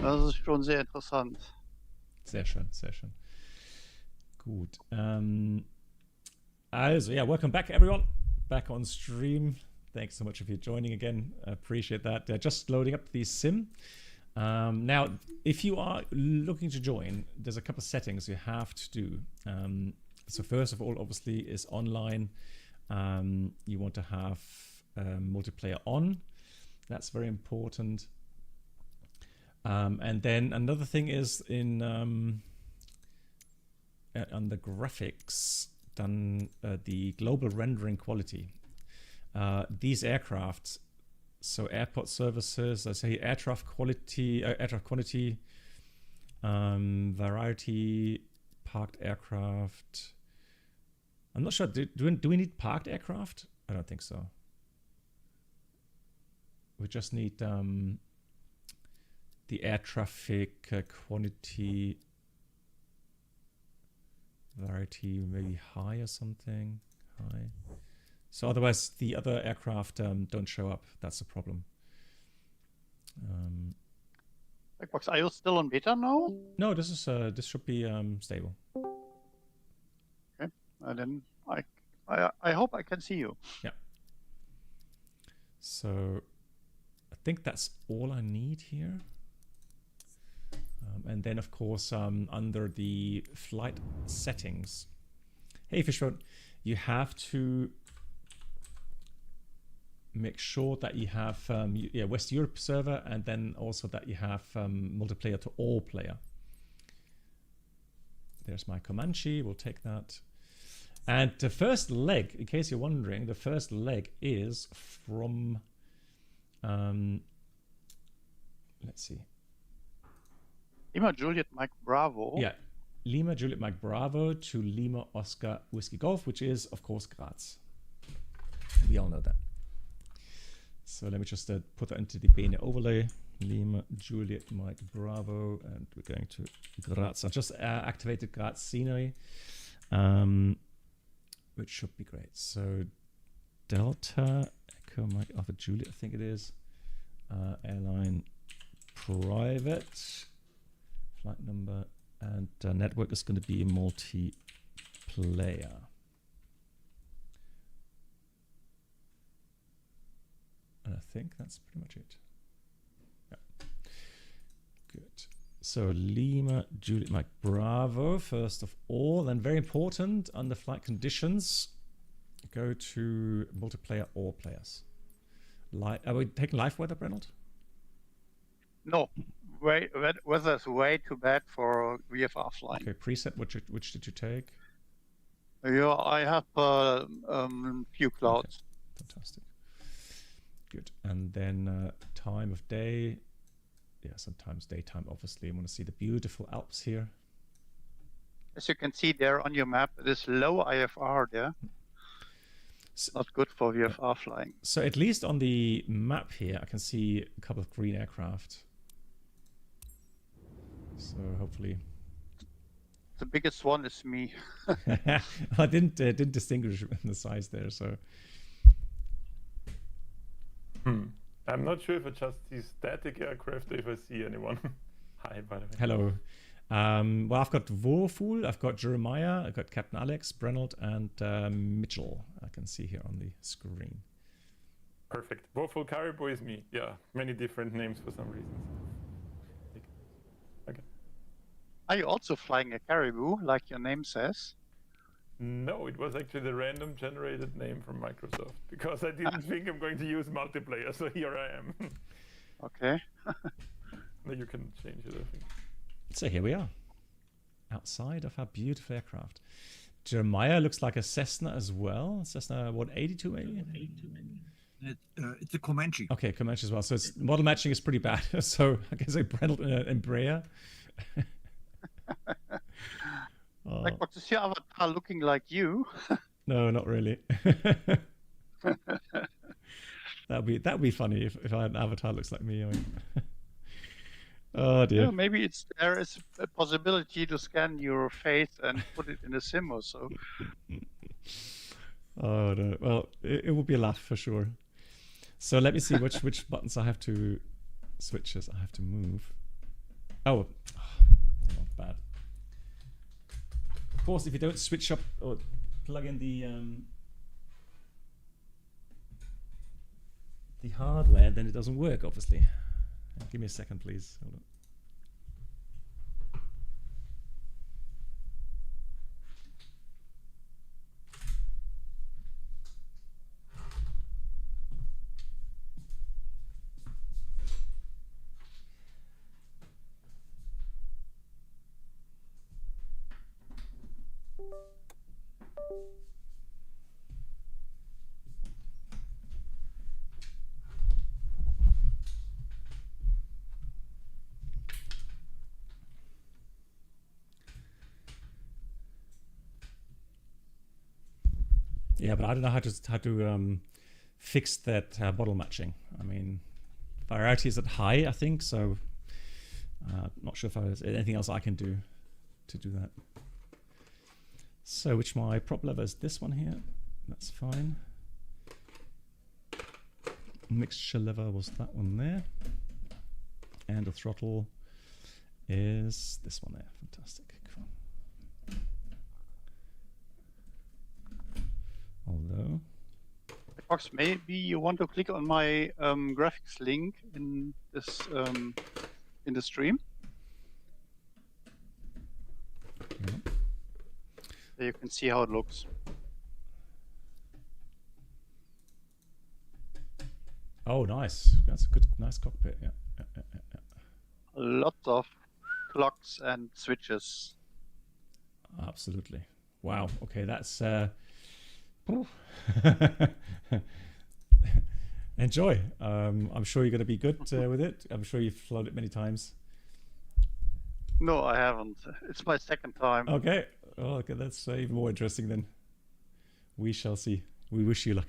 Das ist schon sehr interessant. Sehr schön, sehr schön. Gut. Also, yeah, welcome back, everyone. Back on stream. Thanks so much for joining again. I appreciate that. Just loading up the sim. Now, if you are looking to join, there's a couple of settings you have to do. So first of all, obviously, is online. You want to have multiplayer on. That's very important. And then another thing is in on the graphics, done the global rendering quality. These aircraft, so airport services, I say air traffic quality, variety, parked aircraft. I'm not sure. Do we need parked aircraft? I don't think so. We just need the air traffic quantity variety, maybe high or something. High. So otherwise, the other aircraft don't show up. That's the problem. Blackbox, are you still on beta now? No, this is this should be stable. Okay, then I hope I can see you. Yeah. So I think that's all I need here. And then, of course, under the flight settings, hey, Fishbone, you have to make sure that you have West Europe server, and then also that you have multiplayer to all player. There's my Comanche. We'll take that. And the first leg, in case you're wondering, the first leg is from, let's see. Lima Juliet Mike Bravo. Yeah, Lima Juliet Mike Bravo to Lima Oscar Whiskey Golf, which is, of course, Graz. We all know that. So let me just put that into the Bene overlay. Lima Juliet Mike Bravo, and we're going to Graz. I've just activated Graz scenery, which should be great. So Delta Echo Mike Alpha Juliet, I think it is. Airline Private. Flight number, and network is going to be multiplayer. And I think that's pretty much it. Yeah. Good. So Lima, Juliet, Mike, Bravo, first of all. Then very important, under flight conditions, go to multiplayer all players. Are we taking live weather, Brennald? No. Weather is way too bad for VFR flying. Okay, preset, which did you take? Yeah, I have few clouds. Okay. Fantastic. Good. And then time of day. Yeah, sometimes daytime, obviously. I want to see the beautiful Alps here. As you can see there on your map, it is low IFR there. It's not good for VFR flying. So at least on the map here, I can see a couple of green aircraft. So hopefully, the biggest one is me. I didn't distinguish in the size there. So I'm not sure if I just see static aircraft. If I see anyone. Hi, by the way. Hello. Well, I've got Vorful, I've got Jeremiah, I've got Captain Alex, Brennald, and Mitchell. I can see here on the screen. Perfect. Vorful Caribou is me. Yeah, many different names for some reasons. Okay. Are you also flying a Caribou, like your name says? No, it was actually the random generated name from Microsoft, because I didn't think I'm going to use multiplayer, so here I am. Okay. No, you can change it, I think. So here we are, outside of our beautiful aircraft. Jeremiah looks like a Cessna as well. Cessna, what, 82 maybe? It's a Comanche. Okay, Comanche as well. So it's, model matching is pretty bad. So I can say Brennald and Embraer. Like, is your avatar looking like you? No, not really. That'd be funny if I had an avatar looks like me. I mean. Oh dear. Yeah, maybe there is a possibility to scan your face and put it in a sim or so. Oh no. Well, it will be a laugh for sure. So let me see which buttons I have to switches I have to move. Oh, not bad. Of course, if you don't switch up or plug in the hardware, then it doesn't work, obviously. Give me a second, please. Hold on. Yeah, but I don't know how to fix that bottle matching. I mean, variety is at high, I think, so not sure if there's anything else I can do to do that. So, which my prop lever is this one here. That's fine. Mixture lever was that one there. And the throttle is this one there. Fantastic. Cool. Although, Fox, maybe you want to click on my graphics link in this in the stream. yeah. So you can see how it looks. Oh, nice. That's a good, nice cockpit. Yeah. Lots of clocks and switches. Absolutely. Wow. Okay, that's enjoy. I'm sure you're going to be good with it. I'm sure you've flown it many times. No, I haven't. It's my second time. Okay. Oh, okay, that's even more interesting then. We shall see. We wish you luck.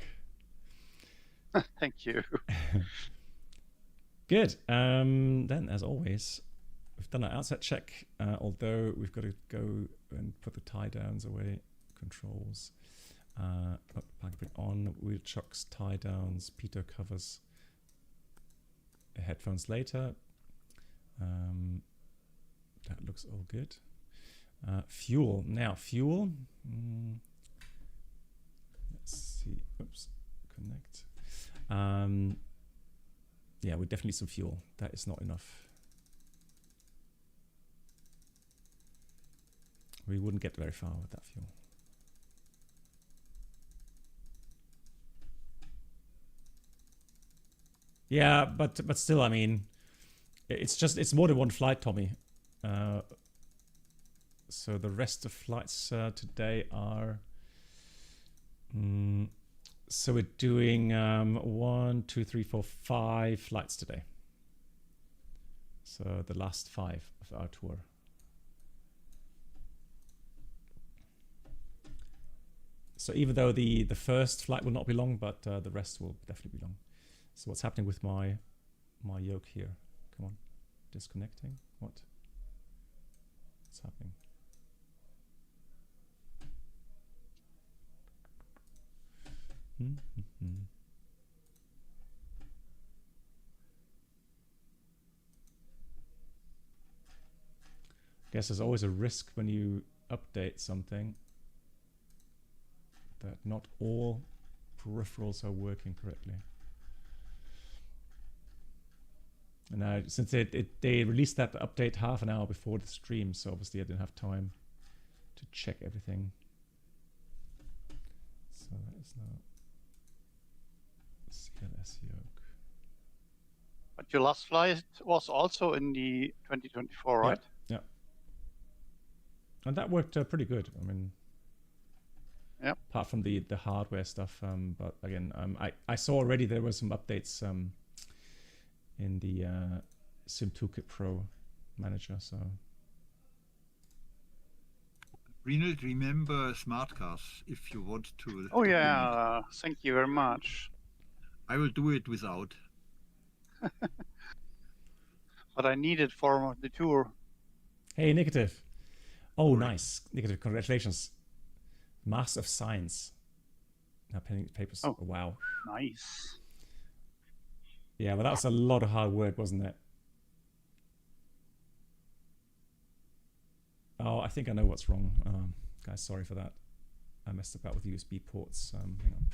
Thank you. Good. Then, as always, we've done our outset check, although we've got to go and put the tie downs away, controls, plug it on, wheel chocks, tie downs, pitot covers, headphones later. That looks all good. Fuel. Now, fuel. Let's see. Oops. Connect. Yeah, we definitely need some fuel. That is not enough. We wouldn't get very far with that fuel. Yeah, but still, I mean, it's more than one flight, Tommy. So the rest of flights today are. So we're doing 1, 2, 3, 4, 5 flights today. So the last 5 of our tour. So even though the first flight will not be long, but the rest will definitely be long. So what's happening with my yoke here? Come on, disconnecting. What's happening? I guess there's always a risk when you update something that not all peripherals are working correctly. And since they released that update half an hour before the stream, so obviously I didn't have time to check everything. So that is now CLS yoke. But your last flight was also in the 2024, right? Yeah. And that worked pretty good. I mean, yeah. Apart from the hardware stuff, but again, I saw already there were some updates in the Sim Toolkit Pro manager. So. Renald, remember smart cars if you want to. Oh yeah, thank you very much. I will do it without. But I need it for the tour. Hey, Negative. Oh, nice. Negative, congratulations. Master of Science. Now penning papers. Oh, wow. Nice. Yeah, but that was a lot of hard work, wasn't it? think I know what's wrong. Guys, sorry for that. I messed about with USB ports. Hang on.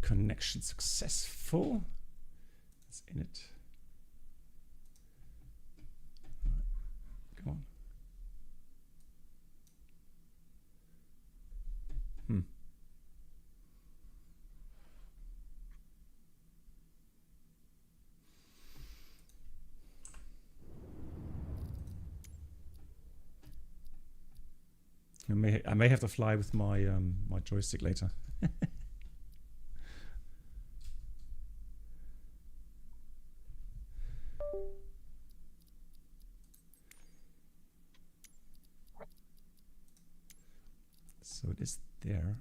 Connection successful. That's in it. Come on. I may have to fly with my my joystick later. So it is there.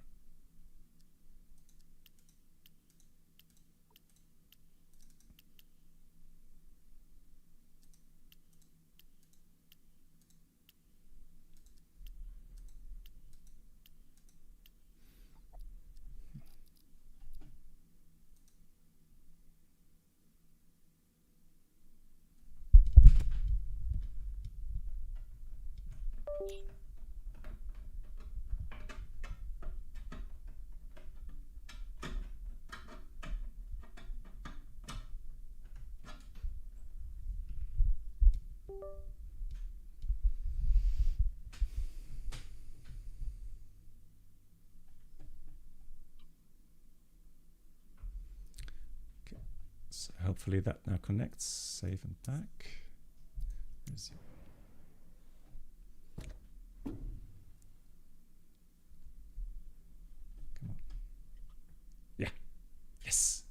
So hopefully that now connects. Save and back. Resume. Come on. Yeah. Yes.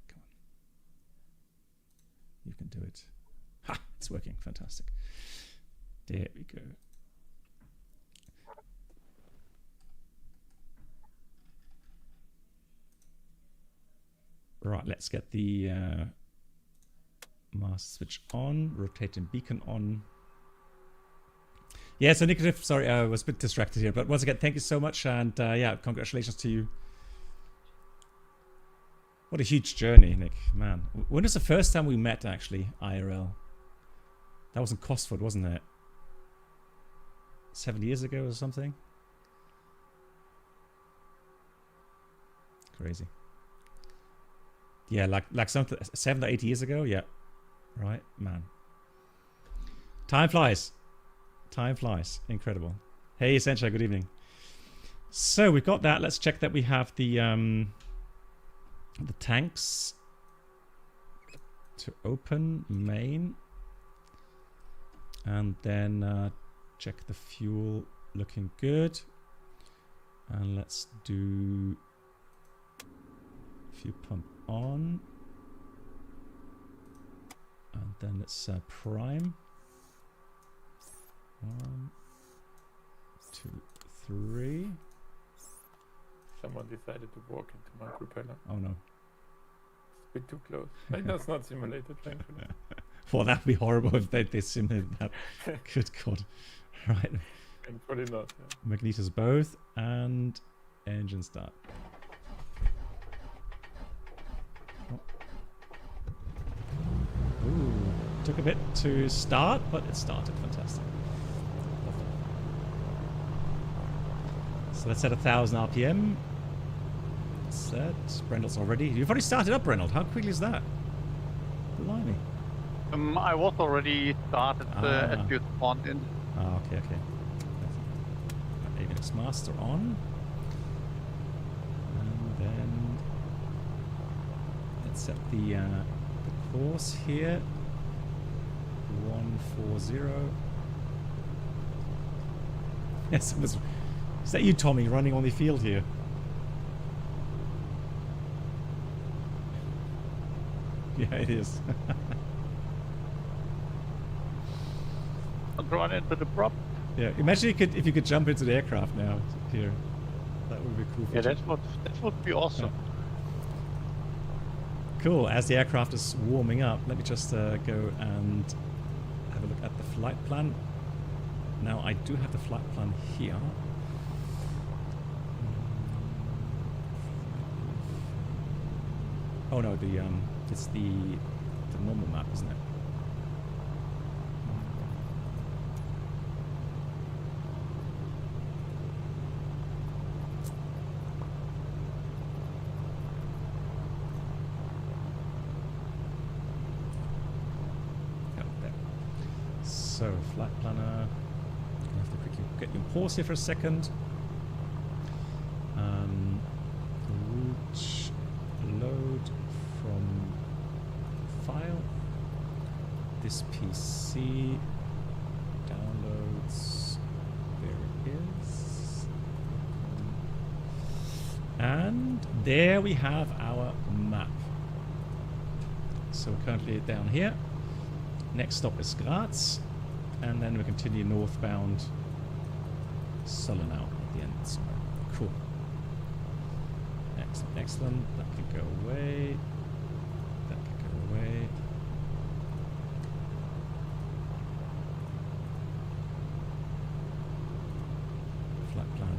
Come on. You can do it. Ha! It's working. Fantastic. There we go. Right, let's get the master switch on, rotating beacon on. Yeah, so Nicodev, sorry, I was a bit distracted here, but once again, thank you so much, and yeah, congratulations to you. What a huge journey, Nick, man. When was the first time we met, actually, IRL? That was in Cosford, wasn't it? 7 years ago or something? Crazy. Yeah, like something 7 or 8 years ago. Yeah, right, man. Time flies. Time flies. Incredible. Hey, Sencha, good evening. So we've got that. Let's check that we have the tanks to open main, and then check the fuel. Looking good. And let's do fuel pump on, and then let's prime. 1, 2, 3. Someone decided to walk into my propeller. Oh no. It's a bit too close. That's not simulated, thankfully. Well, that'd be horrible if they simulated that. Good God. Right. Thankfully not. Yeah. Magnetos both, and engine start. Ooh, took a bit to start, but it started. Fantastic. Lovely. So let's set 1,000 RPM. Set. Brendel's already. You've already started up, Brendel. How quickly is that? Blimey. I was already started at your spawned in. Okay. Avionics Master on. And then let's set the course here. 140. Yes, is that you, Tommy, running on the field here? Yeah, it is. Don't run into the prop. Yeah, imagine if you could jump into the aircraft now here. That would be cool. Yeah, that would be awesome. Yeah. Cool. As the aircraft is warming up, let me just go and have a look at the flight plan. Now I do have the flight plan here. Oh no, it's the normal map, isn't it? So, flight planner, I have to quickly get you on pause here for a second. Route load from file. This PC downloads. There it is. And there we have our map. So we're currently down here. Next stop is Graz. And then we continue northbound Sollenau at the end. So, cool. Excellent. That could go away. That could go away. Flight plan.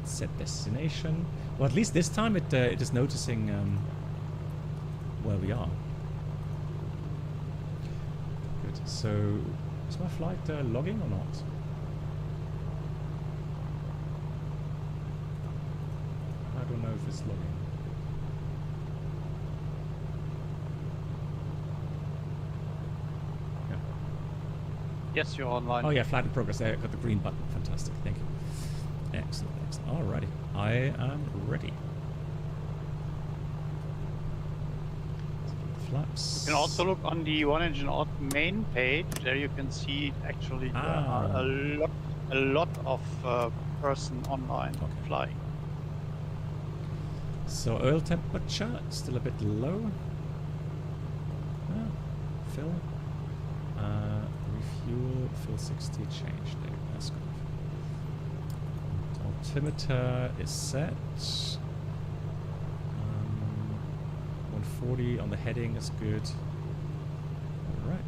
Set destination. Well, at least this time it is noticing where we are. So, is my flight logging or not? I don't know if it's logging. Yeah. Yes, you're online. Oh yeah, flight in progress. There, got the green button. Fantastic. Thank you. Excellent. Alrighty. I am ready. Flaps. You can also look on the One Engine Out main page. There you can see actually there are a lot of person online flying. So oil temperature still a bit low. Fill. Refuel. Fill 60. Change. There. That's good. Altimeter is set. 140 on the heading is good. All right.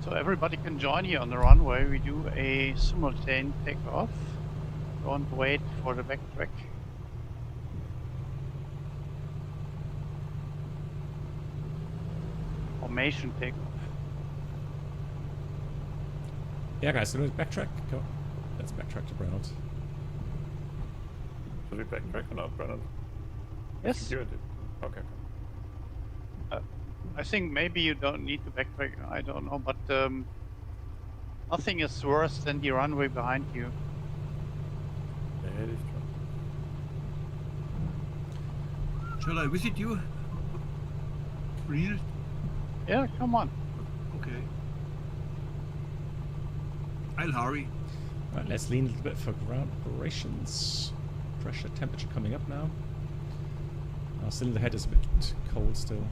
So everybody can join here on the runway. We do a simultaneous takeoff. Don't wait for the backtrack. Formation takeoff. Yeah, guys, so let's backtrack. Go on. Let's backtrack to Brennard. Should we backtrack or not, Brennan? Yes. Security. Okay. I think maybe you don't need to backtrack. I don't know, but nothing is worse than the runway behind you. Yeah, it is true. Shall I visit you? Real? Yeah, come on. Okay. I'll hurry. Right, let's lean a little bit for ground operations. Pressure, temperature coming up now. Our cylinder head is a bit cold still.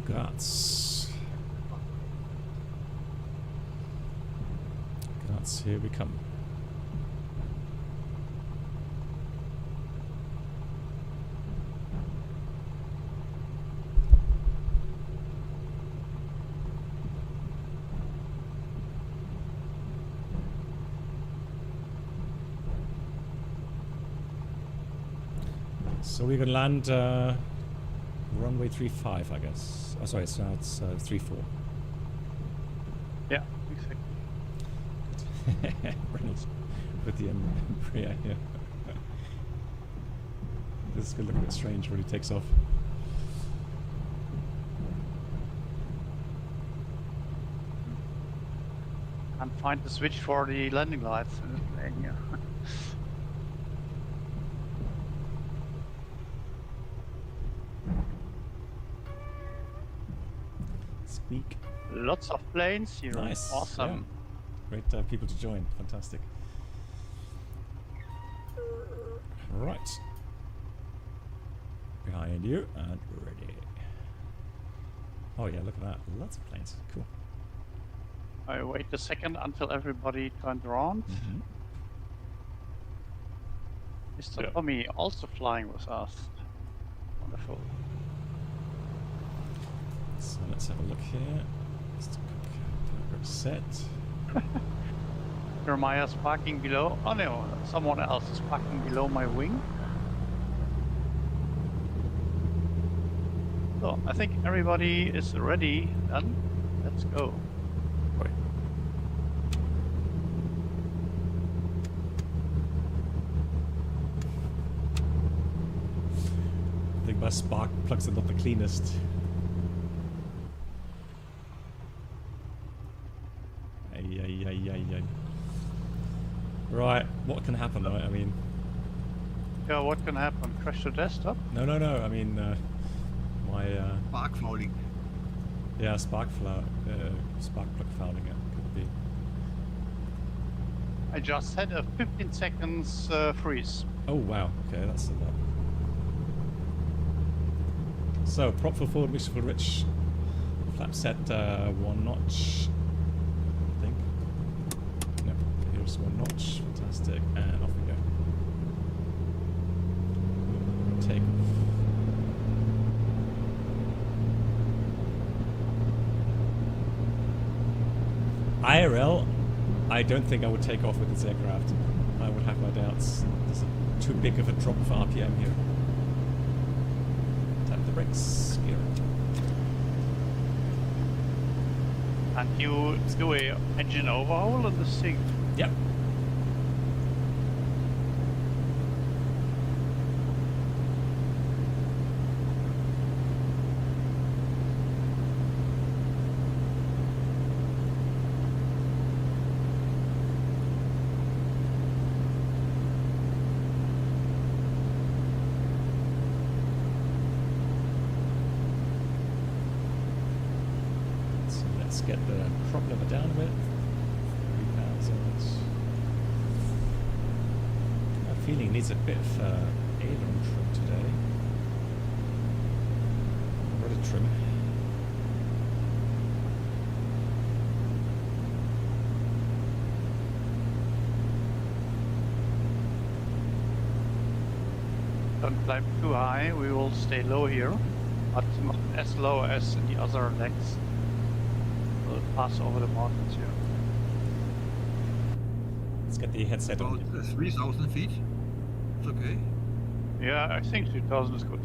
Graz. Graz, here we come. So we're gonna land runway 35, I guess. Oh, sorry, so now it's 34. Yeah, exactly. Reynolds with the Embraer here. This is gonna look a bit strange when he takes off. Can't find the switch for the landing lights in the plane here. Squeak. Lots of planes here. Nice. Awesome. Yeah. Great to have people to join. Fantastic. Right. Behind you and ready. Oh yeah, look at that. Lots of planes. Cool. I wait a second until everybody turned around. Mm-hmm. Mr. Yeah. Tommy also flying with us. Wonderful. So let's have a look here. Just a quick set. Jeremiah's parking below. Oh no, someone else is parking below my wing. So I think everybody is ready then. Let's go. Wait. I think my spark plugs are not the cleanest. Ay. Right, what can happen, right? I mean... Yeah, what can happen? Crash the desktop? No. I mean, my... Spark fouling. yeah, spark plug fouling, it could be. I just had a 15 seconds freeze. Oh, wow. Okay, that's a lot. So, prop full forward, mixture full rich. Flap set 1 notch. I think. No, here's 1 notch. Fantastic. And off we go. Take off. IRL, I don't think I would take off with this aircraft. I would have my doubts. There's too big of a drop for RPM here. Tap the brakes. Gear. And you do a engine overhaul on this thing? Yep. So let's get the prop lever down a bit. 3,000. I have a feeling it needs a bit of aileron trim today. Rudder trim. Don't climb too high, we will stay low here, but not as low as in the other legs. We'll pass over the mountains here. Let's get the headset About on. 3,000 feet. It's okay. Yeah, I think 2000 is good.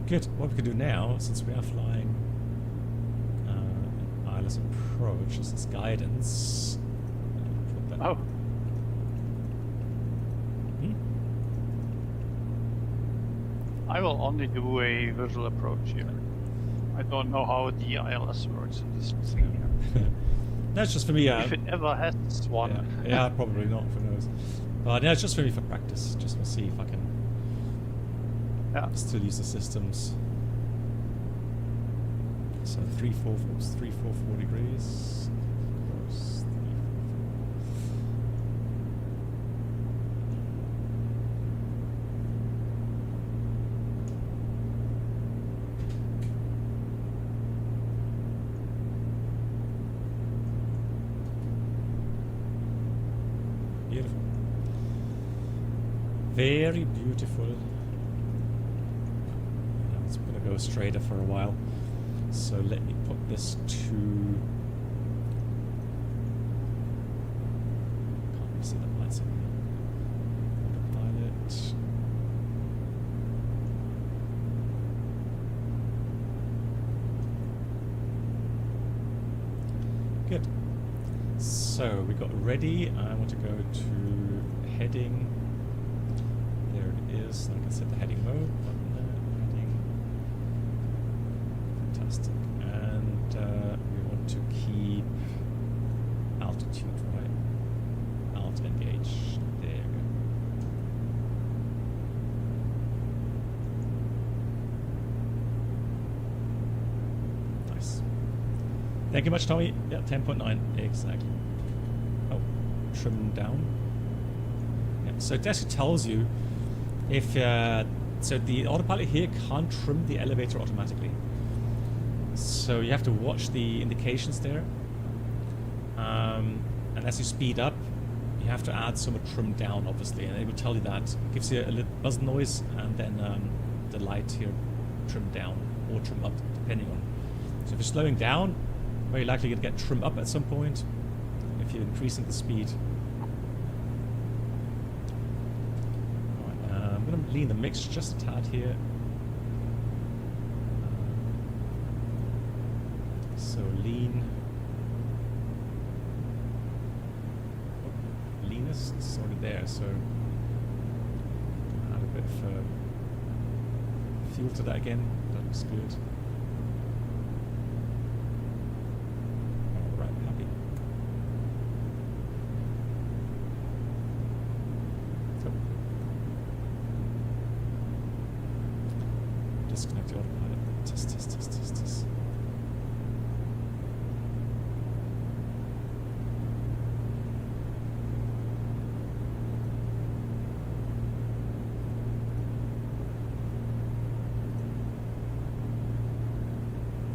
Good. What we can do now, since we are flying ILS approach, this is guidance. Put that Oh, Hmm? I will only do a visual approach here. I don't know how the ILS works in this thing here. That's just for me. If it ever has one. Yeah, probably not. Who knows? But no, it's just for me for practice. Just to see if I can still use the systems. So 344 degrees. Course, 344. very beautiful. It's going to go straighter for a while. So let me put this to... Can't really see the lights in here. Pilot. Good. So we got ready. I want to go to heading. There it is. I can set the heading mode. Button there. Heading. Fantastic. And we want to keep altitude, right? Alt engage. There you go. Nice. Thank you much, Tommy. Yeah, 10.9. Exactly. Oh, trim down. Yeah, so it actually tells you if... so the autopilot here can't trim the elevator automatically. So you have to watch the indications there. And as you speed up, you have to add some trim down, obviously. And it will tell you that. It gives you a little buzz noise, and then the light here trim down or trim up, depending on. So if you're slowing down, very likely you'll get trim up at some point if you're increasing the speed. Alright, I'm going to lean the mix just a tad here. So lean. Oh, leanest is already there, so add a bit of fuel to that again. That looks good. Disconnect the autopilot. Test.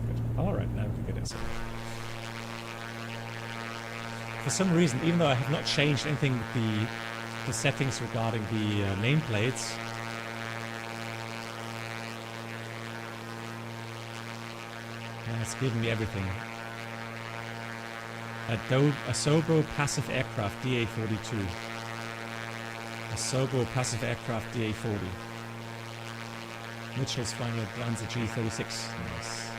Good. Alright, now we can get inside. For some reason, even though I have not changed anything with the settings regarding the nameplates, it's giving me everything. A Sobo passive aircraft DA42. A Sobo passive aircraft DA40. Mitchell's flying a Glanza G36. Nice.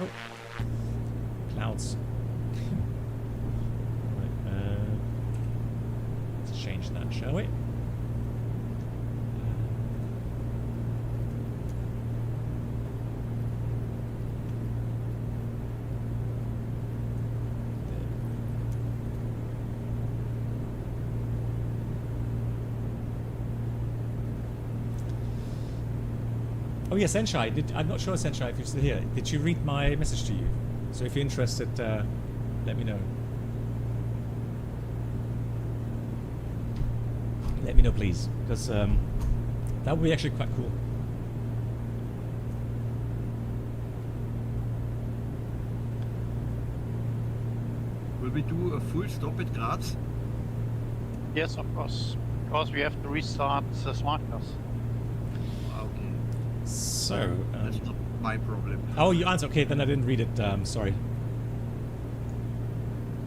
Oh. Clouds. Right, let's change that, shall we? Oh yes, Senshai. I'm not sure, Senshai, if you're still here. Did you read my message to you? So if you're interested, let me know. Let me know, please, because that would be actually quite cool. Will we do a full stop at Graz? Yes, of course. Because we have to restart the smart cars. Okay. So... that's not my problem. Oh, you answered. Okay, then I didn't read it. Sorry.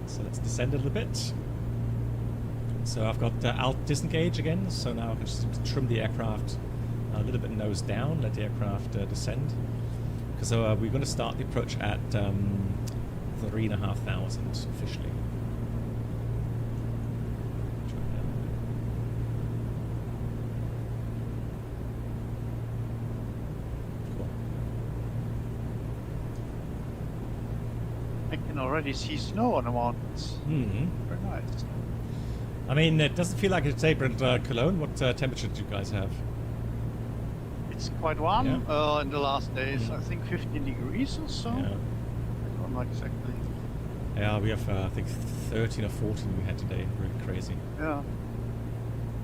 So let's descend a little bit. So I've got alt disengage again. So now I can just trim the aircraft a little bit nose down, let the aircraft descend. Because we're going to start the approach at 3,500 officially. I can already see snow on the mountains. Mm-hmm. Very nice. I mean, it doesn't feel like it's April in Cologne. What temperature do you guys have? It's quite warm Yeah. in the last days. I think 15 degrees or so. Yeah. I don't know exactly. Yeah, we have I think 13 or 14 we had today. Really crazy. Yeah.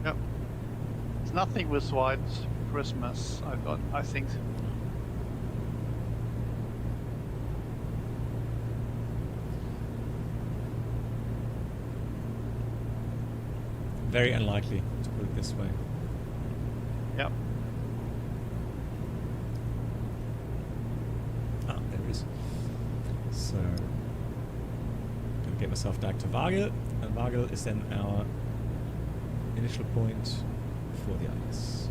Yep. It's nothing with white Christmas. I think. very unlikely, to put it this way. Yep. Ah, there it is. So, gonna get myself back to Vagel, and Vagel is then our initial point for the ILS.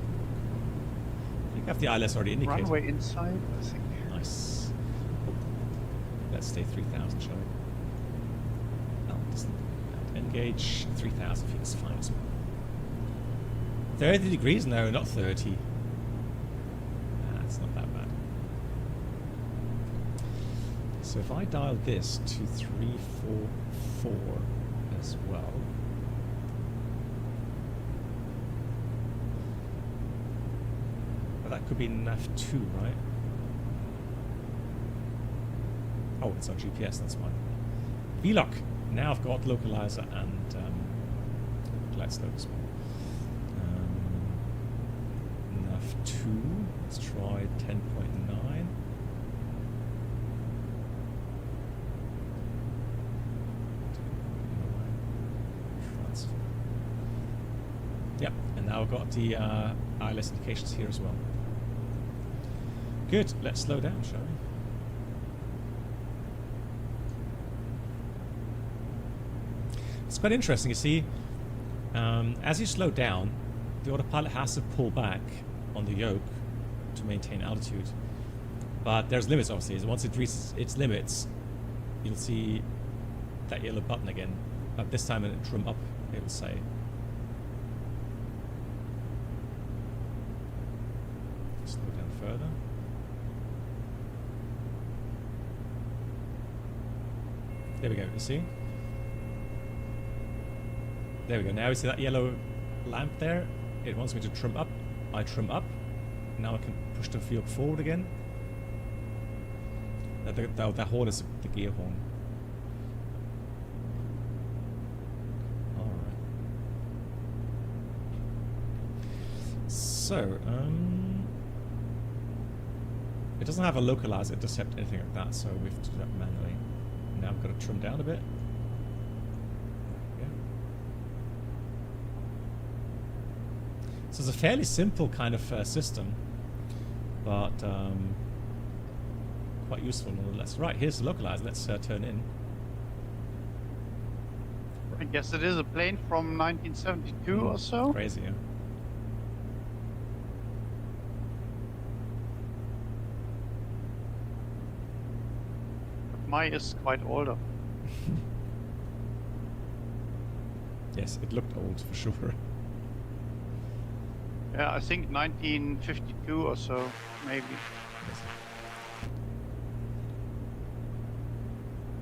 I think I have the ILS already indicated. Runway inside, I think. Nice. Let's stay 3,000, shall we? No, doesn't engage 3,000 feet is fine as well. 30 degrees? No, not 30. It's not that bad. So if I dial this to 344 as well. Well, that could be NAV2, right? Oh, it's on GPS, that's fine. VLOC. Now I've got localizer and glide slope as well. NAV2. Let's try 10.9. Transfer. Yep, and now I've got the ILS indications here as well. Good, let's slow down, shall we? It's quite interesting, you see, as you slow down, the autopilot has to pull back on the yoke to maintain altitude. But there's limits, obviously. Once it reaches its limits, you'll see that yellow button again. But this time in trim up, it will say. Slow down further. There we go, you see? There we go. Now you see that yellow lamp there? It wants me to trim up. I trim up. Now I can push the field forward again. That horn is the gear horn. Alright. So, it doesn't have a localizer, intercept, anything like that, so we have to do that manually. Now I've got to trim down a bit. So it's a fairly simple kind of system, but quite useful nonetheless. Right, here's the localizer. Let's turn in. I guess it is a plane from 1972 or so. Crazy, yeah. But mine is quite older. Yes, it looked old for sure. Yeah, I think 1952 or so, maybe. Yes.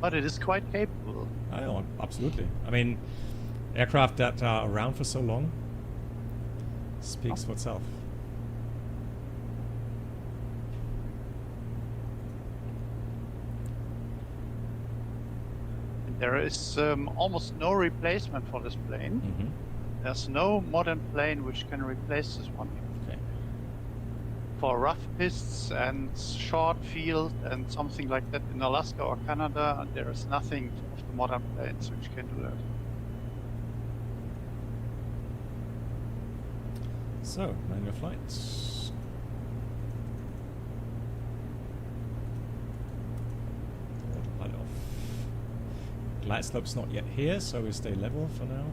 But it is quite capable. I know, absolutely. I mean, aircraft that are around for so long speaks for itself. There is almost no replacement for this plane. Mm-hmm. There's no modern plane which can replace this one. Okay. For rough pists and short field and something like that in Alaska or Canada, there is nothing of the modern planes which can do that. So, manual flights. Autopilot off. Glide slope's not yet here, so we stay level for now.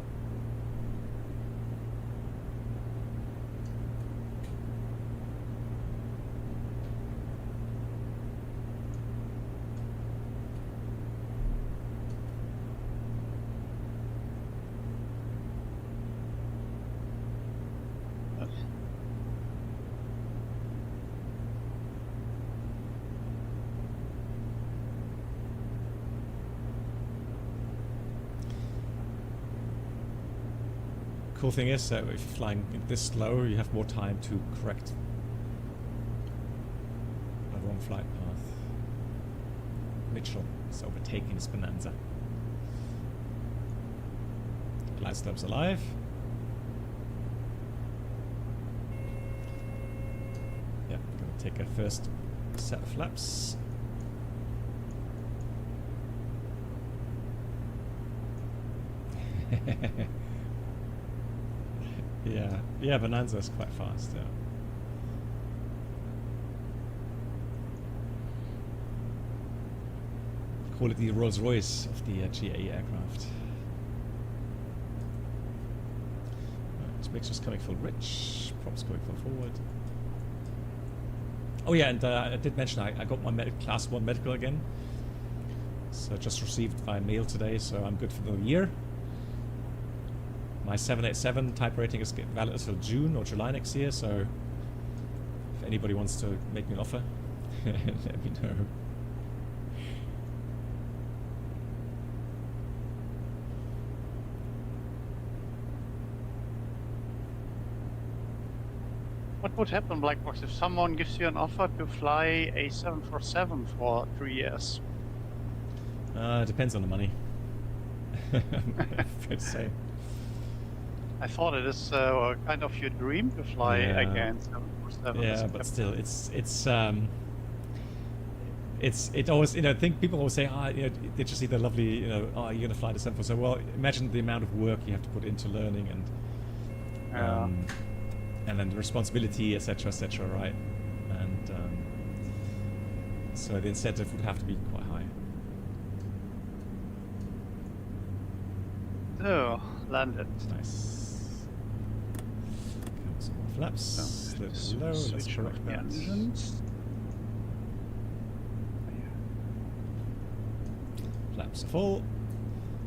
Cool thing is that if you're flying this slow, you have more time to correct a wrong flight path. Mitchell is overtaking his Bonanza. Glide slope's alive. Yeah, gonna take a first set of flaps. Yeah, yeah, Bonanza's quite fast. Yeah. Call it the Rolls Royce of the GA aircraft. Right, mixer's coming full rich, props going full forward. Oh yeah, and I did mention I got my class 1 medical again. So just received via mail today, so I'm good for the year. My 787 type rating is valid until June or July next year, so if anybody wants to make me an offer, let me know. What would happen, Blackbox, if someone gives you an offer to fly a 747 for 3 years? Depends on the money. Fair to say. I thought it is kind of your dream to fly again 747. Yeah, but still, it always, you know, people always say, you know, they just see the lovely, you know, oh, you're gonna fly the 747. Well, imagine the amount of work you have to put into learning and then the responsibility, etc., right? And so the incentive would have to be quite high. So, landed. Nice. Some more flaps. So, Let's correct that. engines. Flaps are full.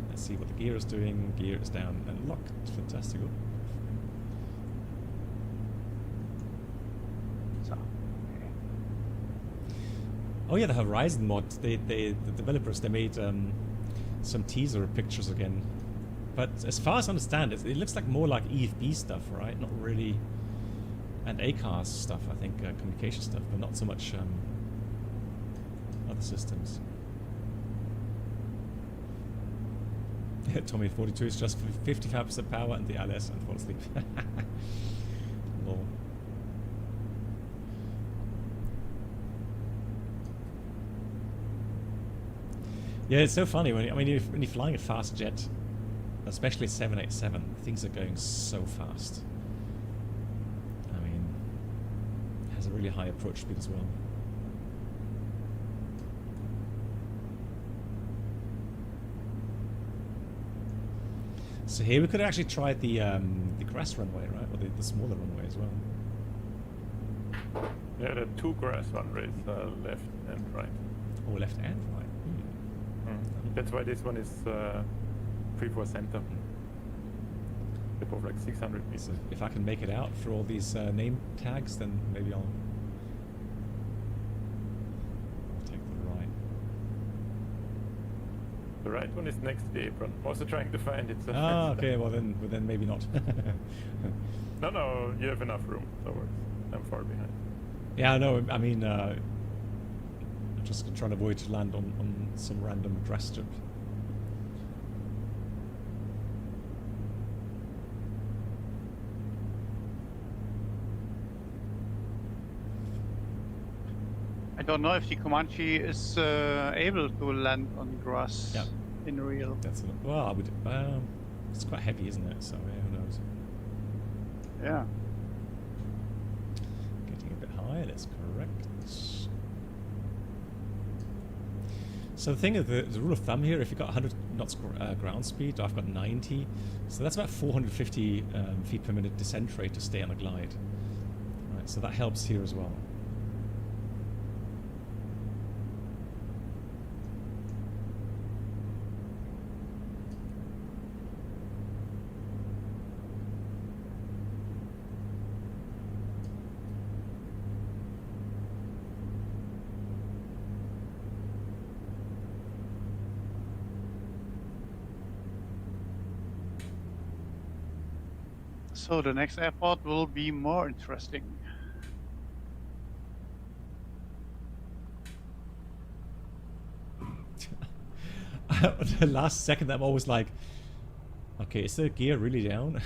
Let's see what the gear is doing. Gear is down and locked. Fantastic. Oh yeah, the Horizon mod. The developers, they made some teaser pictures again. But as far as I understand, it looks like more like EFB stuff, right? Not really, and ACARS stuff. I think communication stuff, but not so much other systems. Tommy 42 is just 55% power and the ILS and fall asleep. Lol. Yeah, it's so funny when when you're flying a fast jet, especially 787, things are going so fast. I mean, it has a really high approach speed as well. So here we could actually try the grass runway, right, or the smaller runway as well. Yeah, there are 2 grass runways, left and right. Oh, left and right. That's why this one is free for center. Above like 600 meters. So if I can make it out for all these name tags, then maybe I'll take the right. The right one is next to the apron. Also trying to find it. So okay. Well then maybe not. No, you have enough room. That works. I'm far behind. Yeah, no. I mean, I'm just trying to avoid to land on some random grass strip. I don't know if the Comanche is able to land on grass in real. That's well, I would. It's quite heavy, isn't it? So yeah, who knows? Yeah. Getting a bit high. That's correct. So the thing is, the rule of thumb here, if you've got 100 knots ground speed, I've got 90, so that's about 450 feet per minute descent rate to stay on a glide. Right, so that helps here as well. So the next airport will be more interesting. The last second, I'm always like, okay, is the gear really down?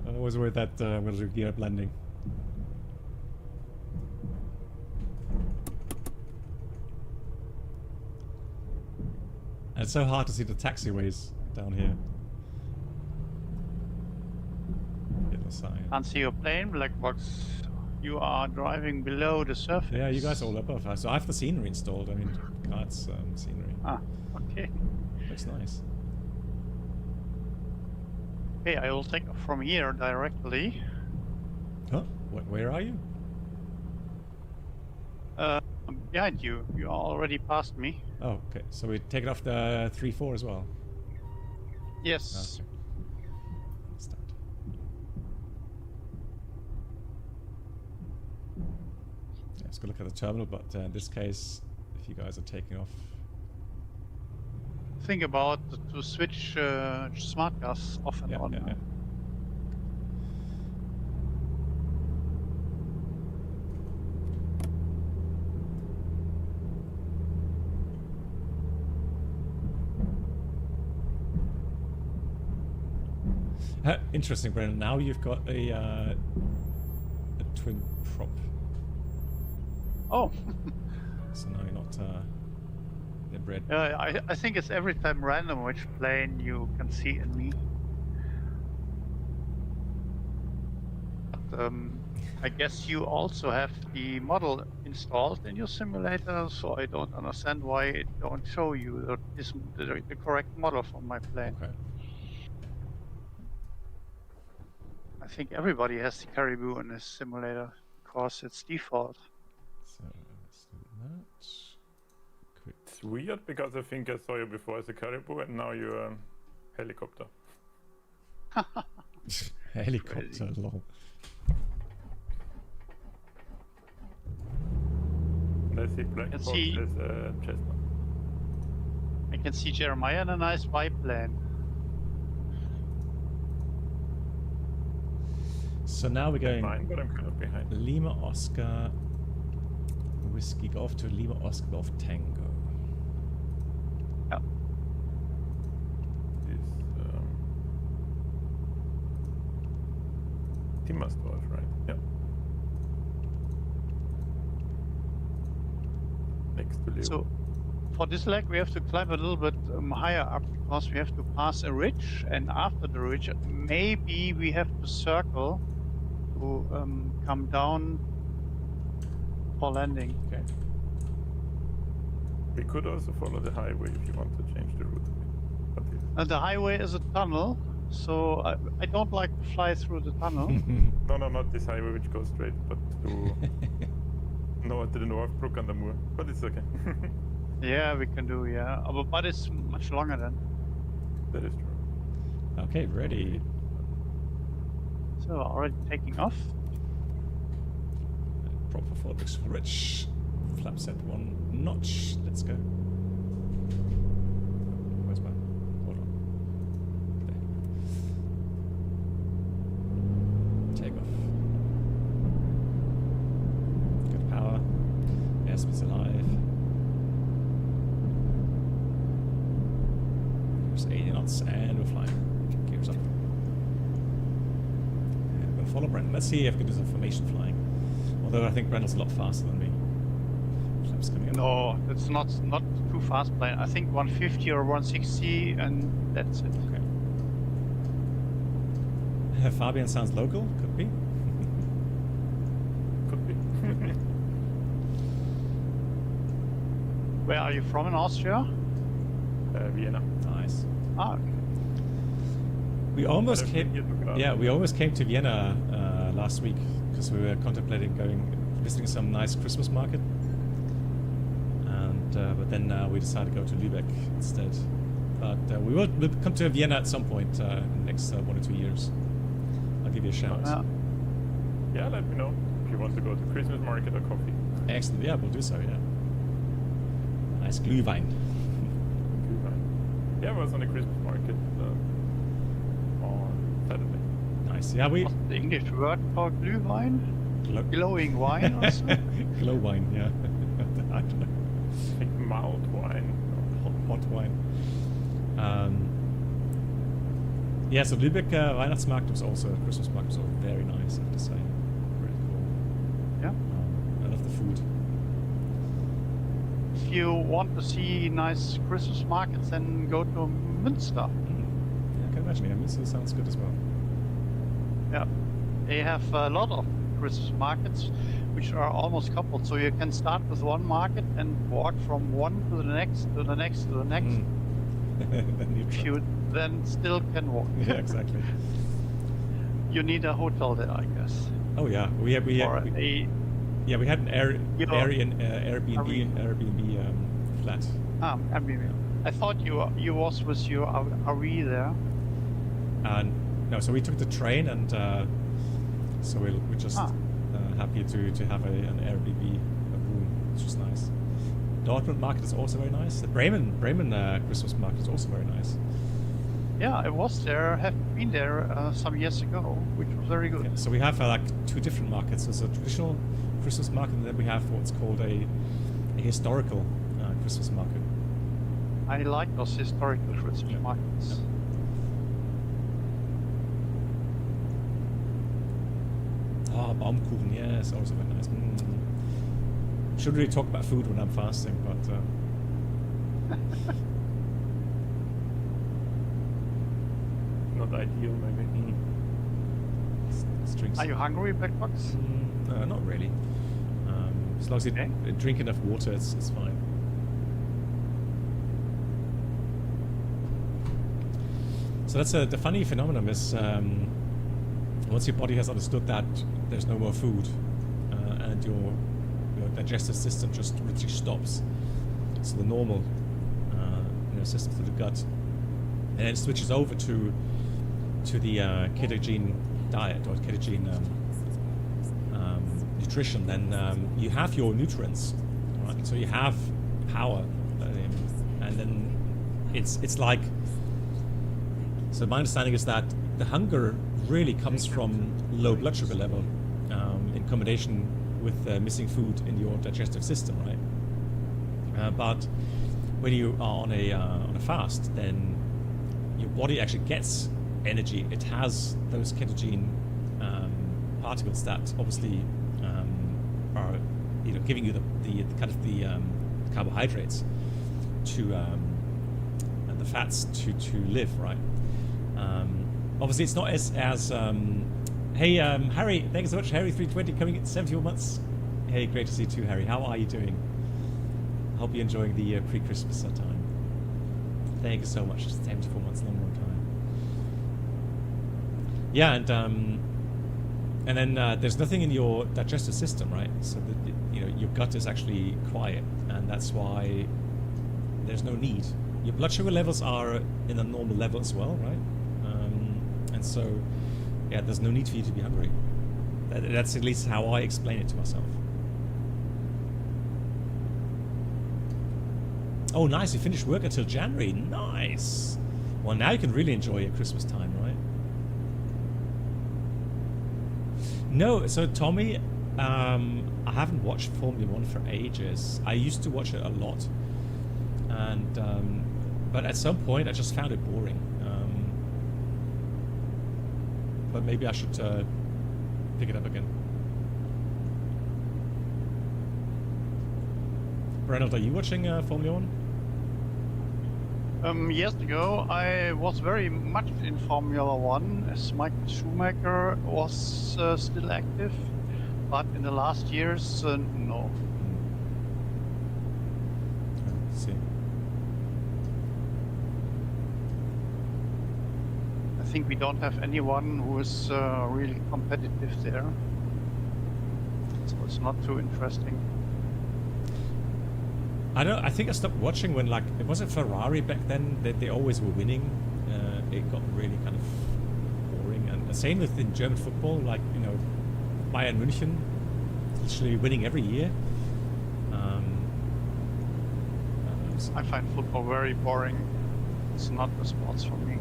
I'm always worried that I'm going to do gear up landing. And it's so hard to see the taxiways down here. other side. Can't see your plane, black box. You are driving below the surface. Yeah, you guys are all above. So I have the scenery installed. I mean, cards, scenery. Ah, okay. Looks nice. Okay, I will take off from here directly. Huh? Where are you? Behind you. You are already past me. Oh, okay. So we take it off the 3-4 as well. Yes. Okay. Start. Yeah, let's go look at the terminal, but in this case, if you guys are taking off. Think about to switch smart gas off and on. Yeah. Interesting, Brendan. Now you've got a twin prop. Oh. So now you're not inbred. I think it's every time random which plane you can see in me. But, I guess you also have the model installed in your simulator, so I don't understand why it don't show you the correct model for my plane. Okay. I think everybody has the Caribou in this simulator because it's default. So let's do that. Quick. It's weird because I think I saw you before as a Caribou and now you're a helicopter. Helicopter, lol. And I see black box as a Cessna. I can see Jeremiah in a nice biplane. So now we're going Fine, but I'm kind of behind. Lima Oscar Whiskey Golf to Lima Oscar Golf Tango. Yeah. This Timmersdorf, right? Yeah. Next to Leo. So for this leg we have to climb a little bit higher up because we have to pass a ridge, and after the ridge maybe we have to circle to come down for landing. Okay. We could also follow the highway if you want to change the route a bit. But The highway is a tunnel, so I don't like to fly through the tunnel. no, not this highway which goes straight, but to to the Northbrook and the Moor. But it's okay. Yeah, we can do, yeah. But it's much longer then. That is true. Okay, ready. So already taking off. Proper forward looks rich. Flap set 1 notch. Let's go. Where's my? Hold on. There. Take off. Good power. Airspeed's alive. There's 80 knots and we're flying. Gears up. And we're gonna follow Brendan. Let's see if we can do some formation flying. Although I think Brendan's a lot faster than me. Flaps coming up. No, it's not too fast plane. I think 150 or 160 and that's it. Okay. Fabian sounds local. Could be. Could be. Where are you from in Austria? Vienna. Nice. Ah, okay. We almost But I came. forget to grab Yeah, it. we almost came to Vienna last week because we were contemplating visiting some nice Christmas market, and but then we decided to go to Lübeck instead. But we'll come to Vienna at some point in the next 1 or 2 years. I'll give you a shout. Yeah, let me know if you want to go to Christmas market or coffee. Excellent. Yeah, we'll do so. Yeah. Nice Glühwein. Yeah, I was on the Christmas market on Saturday. Nice. Yeah, we. What's the English word for Glühwein? Glowing wine or something? Glow wine. Yeah. I don't know. I think mild wine. Hot wine. Yeah, so Lübeck Weihnachtsmarkt was also, Christmas market was also very nice, I have to say. Really cool. Yeah. I love the food. If you want to see nice Christmas markets, then go to Münster. Yeah, I can imagine. Yeah, Münster sounds good as well. Yeah. They have a lot of Christmas markets, which are almost coupled. So you can start with one market and walk from one to the next, to the next, to the next. Then If you then still can walk. yeah, exactly. You need a hotel there, I guess. Oh yeah, we had an Airbnb flat. I mean, I thought you was with your RV there. And no, so we took the train, and so we're just happy to have an Airbnb room, which was nice. Dortmund market is also very nice. The Bremen Christmas market is also very nice. Yeah, I was there. Have been there some years ago, which was very good. Yeah, so we have like two different markets. There's a traditional Christmas market, and then we have what's called a historical Christmas market. I like those historical Christmas markets. Oh, Baumkuchen, yes, also very nice. Shouldn't really talk about food when I'm fasting, but Not ideal, maybe. Drinks. Are you hungry, Blackbox? Not really. As long as you drink enough water, it's fine. So that's the funny phenomenon is once your body has understood that there's no more food and your digestive system just literally stops. So the normal system to the gut, and then it switches over to the ketogene diet or ketogene nutrition. Then you have your nutrients, right? So you have power, and then it's like. So my understanding is that the hunger really comes from low blood sugar level in combination with missing food in your digestive system, right? But when you are on a fast, then your body actually gets energy. It has those ketogene particles that obviously are giving you the kind of the carbohydrates to and the fats to live, right? Obviously, it's not as hey, Harry, thank you so much. Harry 320 coming in 74 months. Hey, great to see you too, Harry. How are you doing? I hope you're enjoying the pre-Christmas time. Thank you so much. 74 months, long time. Yeah, and then there's nothing in your digestive system, right? So that your gut is actually quiet, and that's why there's no need. Your blood sugar levels are in a normal level as well, right? And so, yeah, there's no need for you to be hungry. That's at least how I explain it to myself. Oh, nice! You finished work until January. Nice. Well, now you can really enjoy your Christmas time, right? No, so Tommy, I haven't watched Formula 1 for ages. I used to watch it a lot, and but at some point I just found it boring. But maybe I should pick it up again. Reinhold, are you watching Formula 1? Years ago, I was very much in Formula 1 as Michael Schumacher was still active, but in the last years, no. Let's see. I think we don't have anyone who is really competitive there, so it's not too interesting. I think I stopped watching when, like, it wasn't Ferrari back then. They always were winning. It got really kind of boring. And the same with in German football, like, Bayern München, literally winning every year. I find football very boring. It's not the sports for me.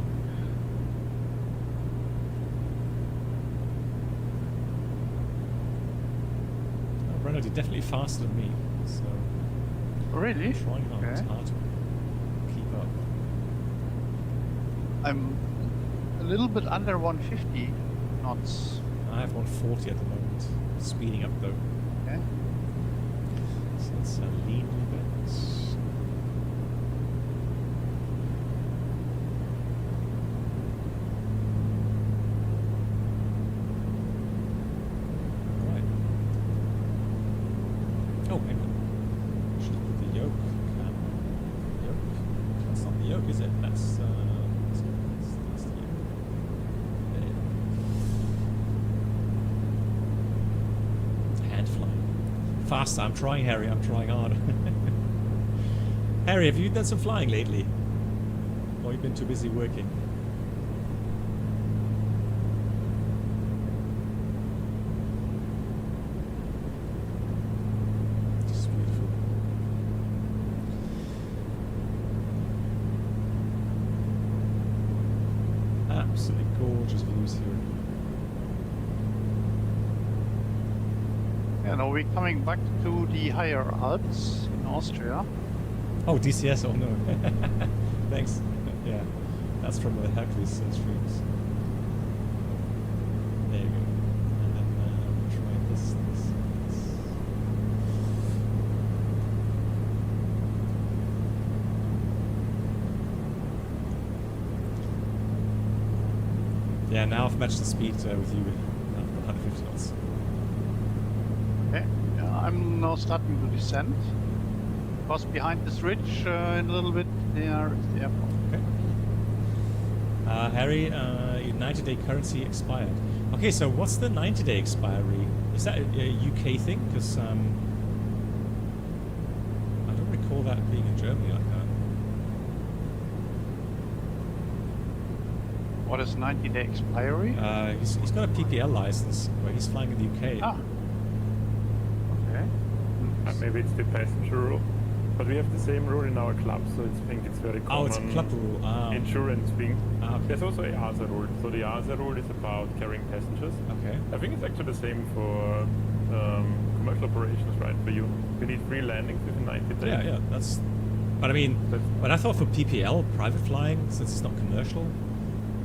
Oh, Renault, you're definitely faster than me. So. Really? Trying hard. Okay. It's hard to keep up. I'm a little bit under 150 knots. I have 140 at the moment. Speeding up though. Okay. So let's lean a little bit. Faster. I'm trying, Harry. I'm trying hard. Harry, have you done some flying lately? Or you've been too busy working? Just beautiful. Absolutely gorgeous views here. Yeah, now we're coming back to the higher Alps in Austria. Oh, DCS, oh no. Thanks. Yeah, that's from the Hercules streams. There you go. And then we'll try this. Yeah, now I've matched the speed with you. 150 knots. Okay, yeah, I'm now starting to descend. Because behind this ridge, in a little bit, there is the airport. Okay. Harry, your 90-day currency expired. Okay, so what's the 90-day expiry? Is that a UK thing? Because I don't recall that being in Germany like that. What is 90-day expiry? He's got a PPL license where he's flying in the UK. Ah. Okay. Maybe it's the passenger rule. But we have the same rule in our club, so I think it's very common. Oh, it's a club rule. Insurance thing. Okay. There's also a EASA rule. So the EASA rule is about carrying passengers. Okay. I think it's actually the same for commercial operations, right? For you, you need free landings within 90 days. Yeah, yeah. That's. But I mean, but I thought for PPL, private flying, since it's not commercial,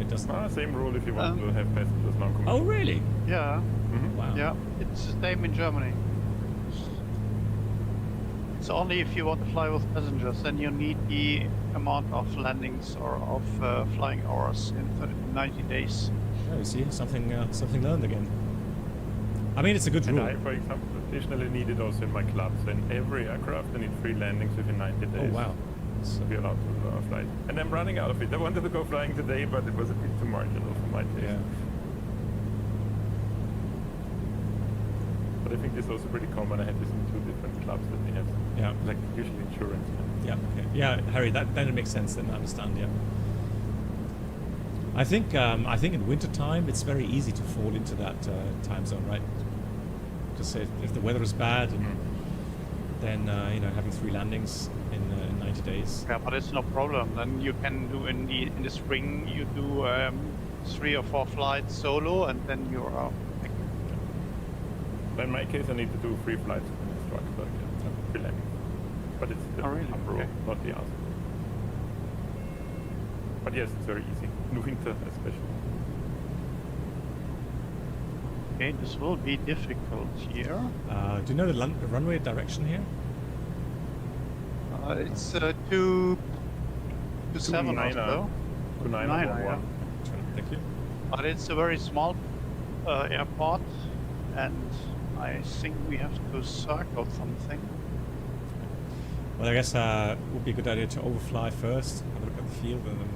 it doesn't. Same rule if you want to have passengers non-commercial. Oh, really? Yeah. Wow. Yeah, it's the same in Germany. It's only if you want to fly with passengers, then you need the amount of landings or of flying hours in 90 days. Oh, you see, something learned again. I mean, it's a good And rule. I, for example, additionally need it also in my club. So in every aircraft, I need free landings within 90 days. Oh, wow. To be allowed to fly. And I'm running out of it. I wanted to go flying today, but it was a bit too marginal for my taste. Yeah. But I think this is also pretty common. I had this in 2 different clubs that they have. Yeah. Like usually insurance. Yeah. Okay. Yeah, Harry, then it makes sense. Then I understand. Yeah. I think in winter time it's very easy to fall into that time zone, right? Because if the weather is bad, and then having 3 landings in 90 days. Yeah, but it's no problem. Then you can do in the spring you do 3 or 4 flights solo, and then you're out. In my case, I need to do 3 flights with an instructor. Free landings. But it's the really? rule, Okay. not the EASA. But yes, it's very easy. In winter, especially. Okay, this will be difficult here. Do you know the runway direction here? It's 227 or so. 2911. yeah. Thank you. But it's a very small airport, and I think we have to circle something. Well, I guess it would be a good idea to overfly first, have a look at the field, and then.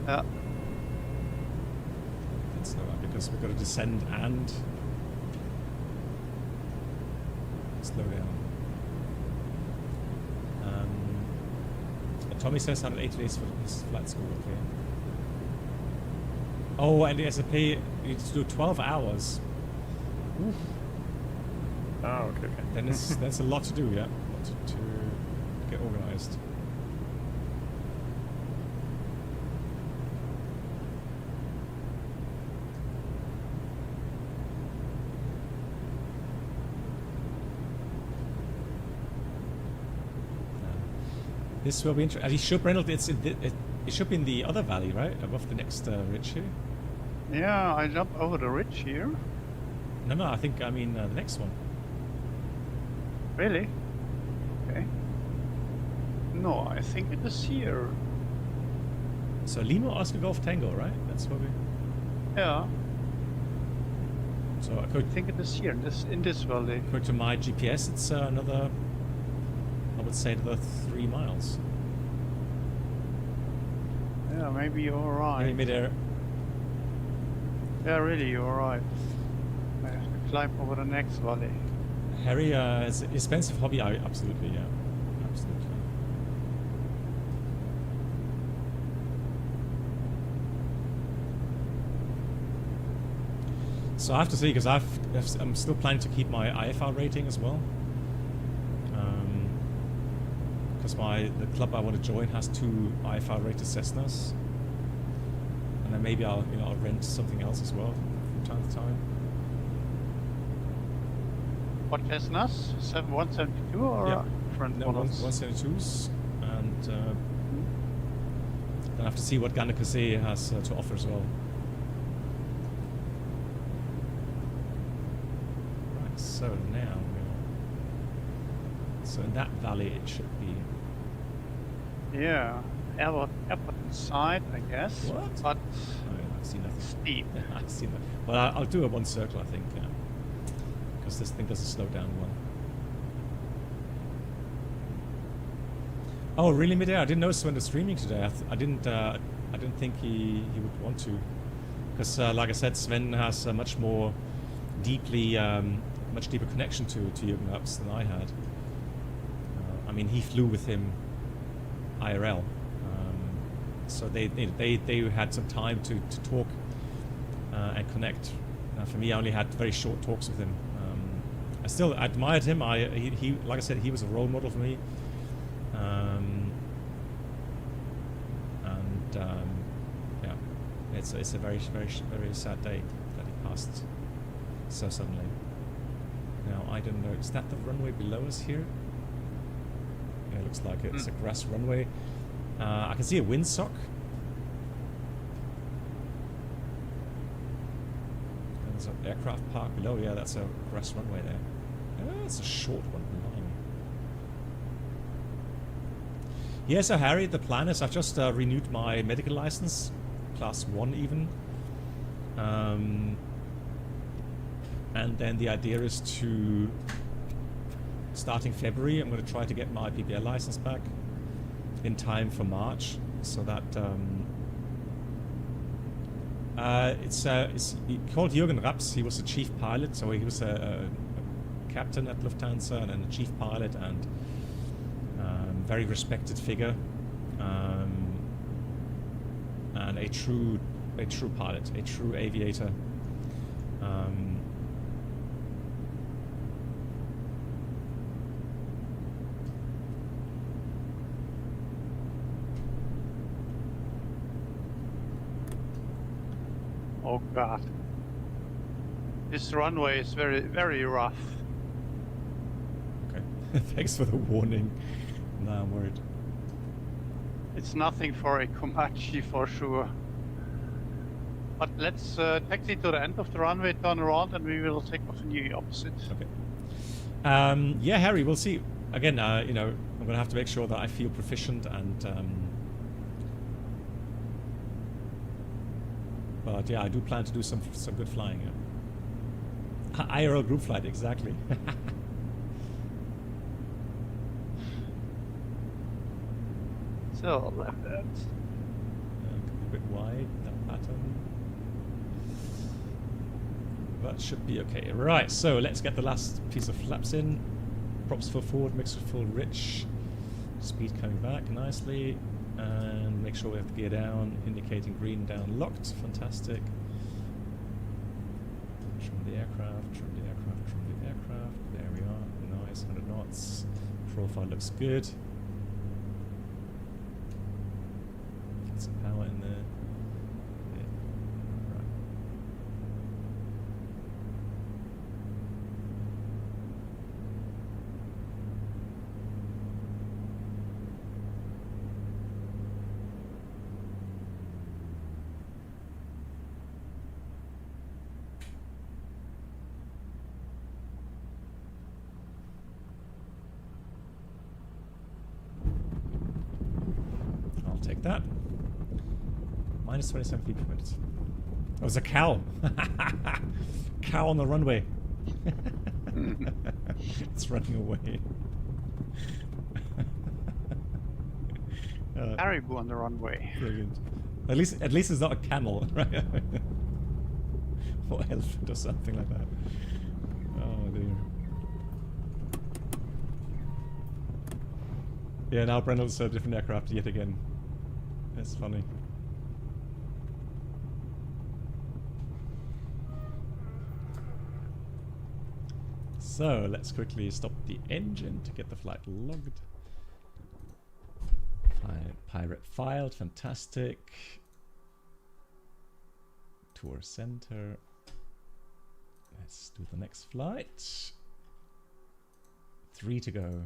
Yeah. That's because we've got to descend and slow down. Tommy says 180 days for his flight school. Okay. Oh, and the SAP, you need to do 12 hours. Oof. Ah, okay. Then that's a lot to do, yeah, to get organized. This will be interesting. It should, Reynold, it should be in the other valley, right? Above the next ridge here? Yeah, I jumped over the ridge here. No, I think I mean the next one. Really? Okay. No, I think it is here. So Lima, Oscar, Golf, Tango, right? That's what we... Yeah, So I think it is here, in this valley. according to my GPS, it's another, I would say another 3 miles. Yeah, maybe you're right. Maybe midair. Yeah, really, you're right. I have to climb over the next valley. Harry, it's an expensive hobby. Absolutely, yeah, absolutely. So I have to say, because I'm still planning to keep my IFR rating as well. Because the club I want to join has 2 IFR rated Cessnas, and then maybe I'll rent something else as well from time to time. What Cessnas? 172 or Yeah. different No, models? 172s, and then I have to see what Ganekase has to offer as well. Right, so now, so in that valley it should be. Yeah, airport inside, I guess. What? But Oh, yeah, I see nothing. steep. I see that. Well, I'll do a 1 circle, I think, because this thing doesn't slow down well. Oh, really, midair? I didn't notice when the streaming today. I didn't think he would want to, because like I said, Sven has a much deeper connection to Jürgen Ups than I had. I mean, he flew with him IRL, so they had some time to talk and connect. For me, I only had very short talks with him. I still admired him. He like I said, he was a role model for me. Yeah, it's a very sad day that he passed so suddenly. Now I don't know. Is that the runway below us here? Yeah, it looks like it. It's a grass runway. I can see a windsock. And there's an aircraft park below. Yeah, that's a grass runway there. It's a short one. Yeah, so Harry, the plan is I've just renewed my medical license, class 1 even. And then the idea is to, starting February, I'm going to try to get my PPL license back in time for March, so that it's called Jürgen Raps. He was a chief pilot, so he was a captain at Lufthansa and then a chief pilot, and very respected figure, and a true pilot, a true aviator. Oh God, this runway is very rough. Okay, thanks for the warning. Now I'm worried. It's nothing for a Komachi for sure. But let's taxi to the end of the runway, turn around, and we will take off in the opposite. Okay. Yeah, Harry, we'll see. Again, I'm going to have to make sure that I feel proficient and. But yeah, I do plan to do some good flying. Yeah. IRL group flight, exactly. So left hand. A bit wide, that pattern. That should be okay. Right, so let's get the last piece of flaps in. Props full forward, mixer full rich. Speed coming back nicely. And make sure we have the gear down, indicating green down locked. Fantastic. Trim the aircraft, trim the aircraft, trim the aircraft. There we are. Nice, 100 knots. Profile looks good. Get some power in there. Yeah. Right. Take that. Minus 27 feet per minute. Oh, it's a cow. Cow on the runway. It's running away. Caribou on the runway. Brilliant. At least it's not a camel, right? Or elephant or something like that. Oh dear. Yeah, now Brennel's a different aircraft yet again. That's funny. So let's quickly stop the engine to get the flight logged. Pirate filed, fantastic. Tour center. Let's do the next flight. 3 to go.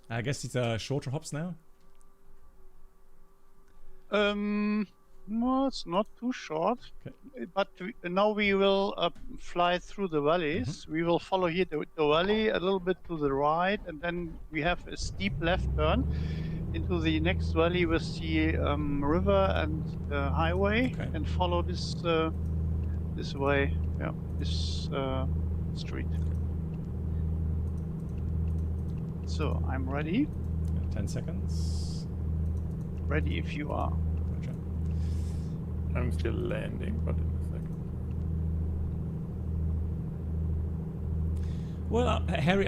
I guess these are shorter hops now. No, it's not too short. Okay. But now we will fly through the valleys. We will follow here the valley a little bit to the right, and then we have a steep left turn into the next valley with the river and the highway, Okay. and follow this this way. Yeah, this street. So I'm ready. 10 seconds. Ready if you are. Roger. I'm still landing, but in a second. Well, Harry,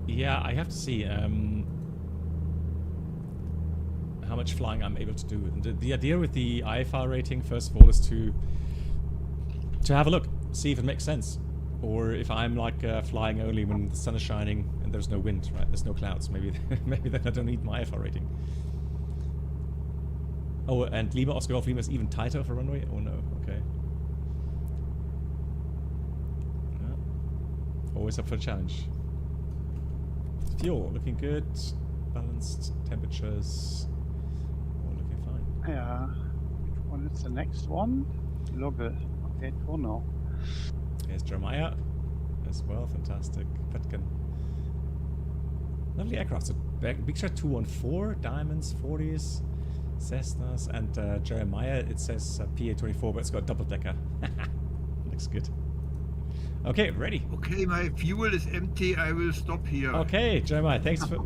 yeah, I have to see how much flying I'm able to do. The idea with the IFR rating, first of all, is to have a look, see if it makes sense, or if I'm like flying only when the sun is shining and there's no wind, right? There's no clouds. Maybe then I don't need my IFR rating. Oh, and Lima Oscar Golf Lima is even tighter of a runway. Oh no, okay. Yeah. Always up for a challenge. Fuel looking good, balanced temperatures. All looking fine. Yeah. Which one is the next one? Logge. Okay, Tono. Here's Jeremiah as well, fantastic. Petkin. Lovely aircraft. So Big Shot 214, Diamonds, 40s, Cessnas, and Jeremiah, it says PA24, but it's got double decker. Looks good. Okay, ready. Okay, my fuel is empty. I will stop here. Okay, Jeremiah, thanks for...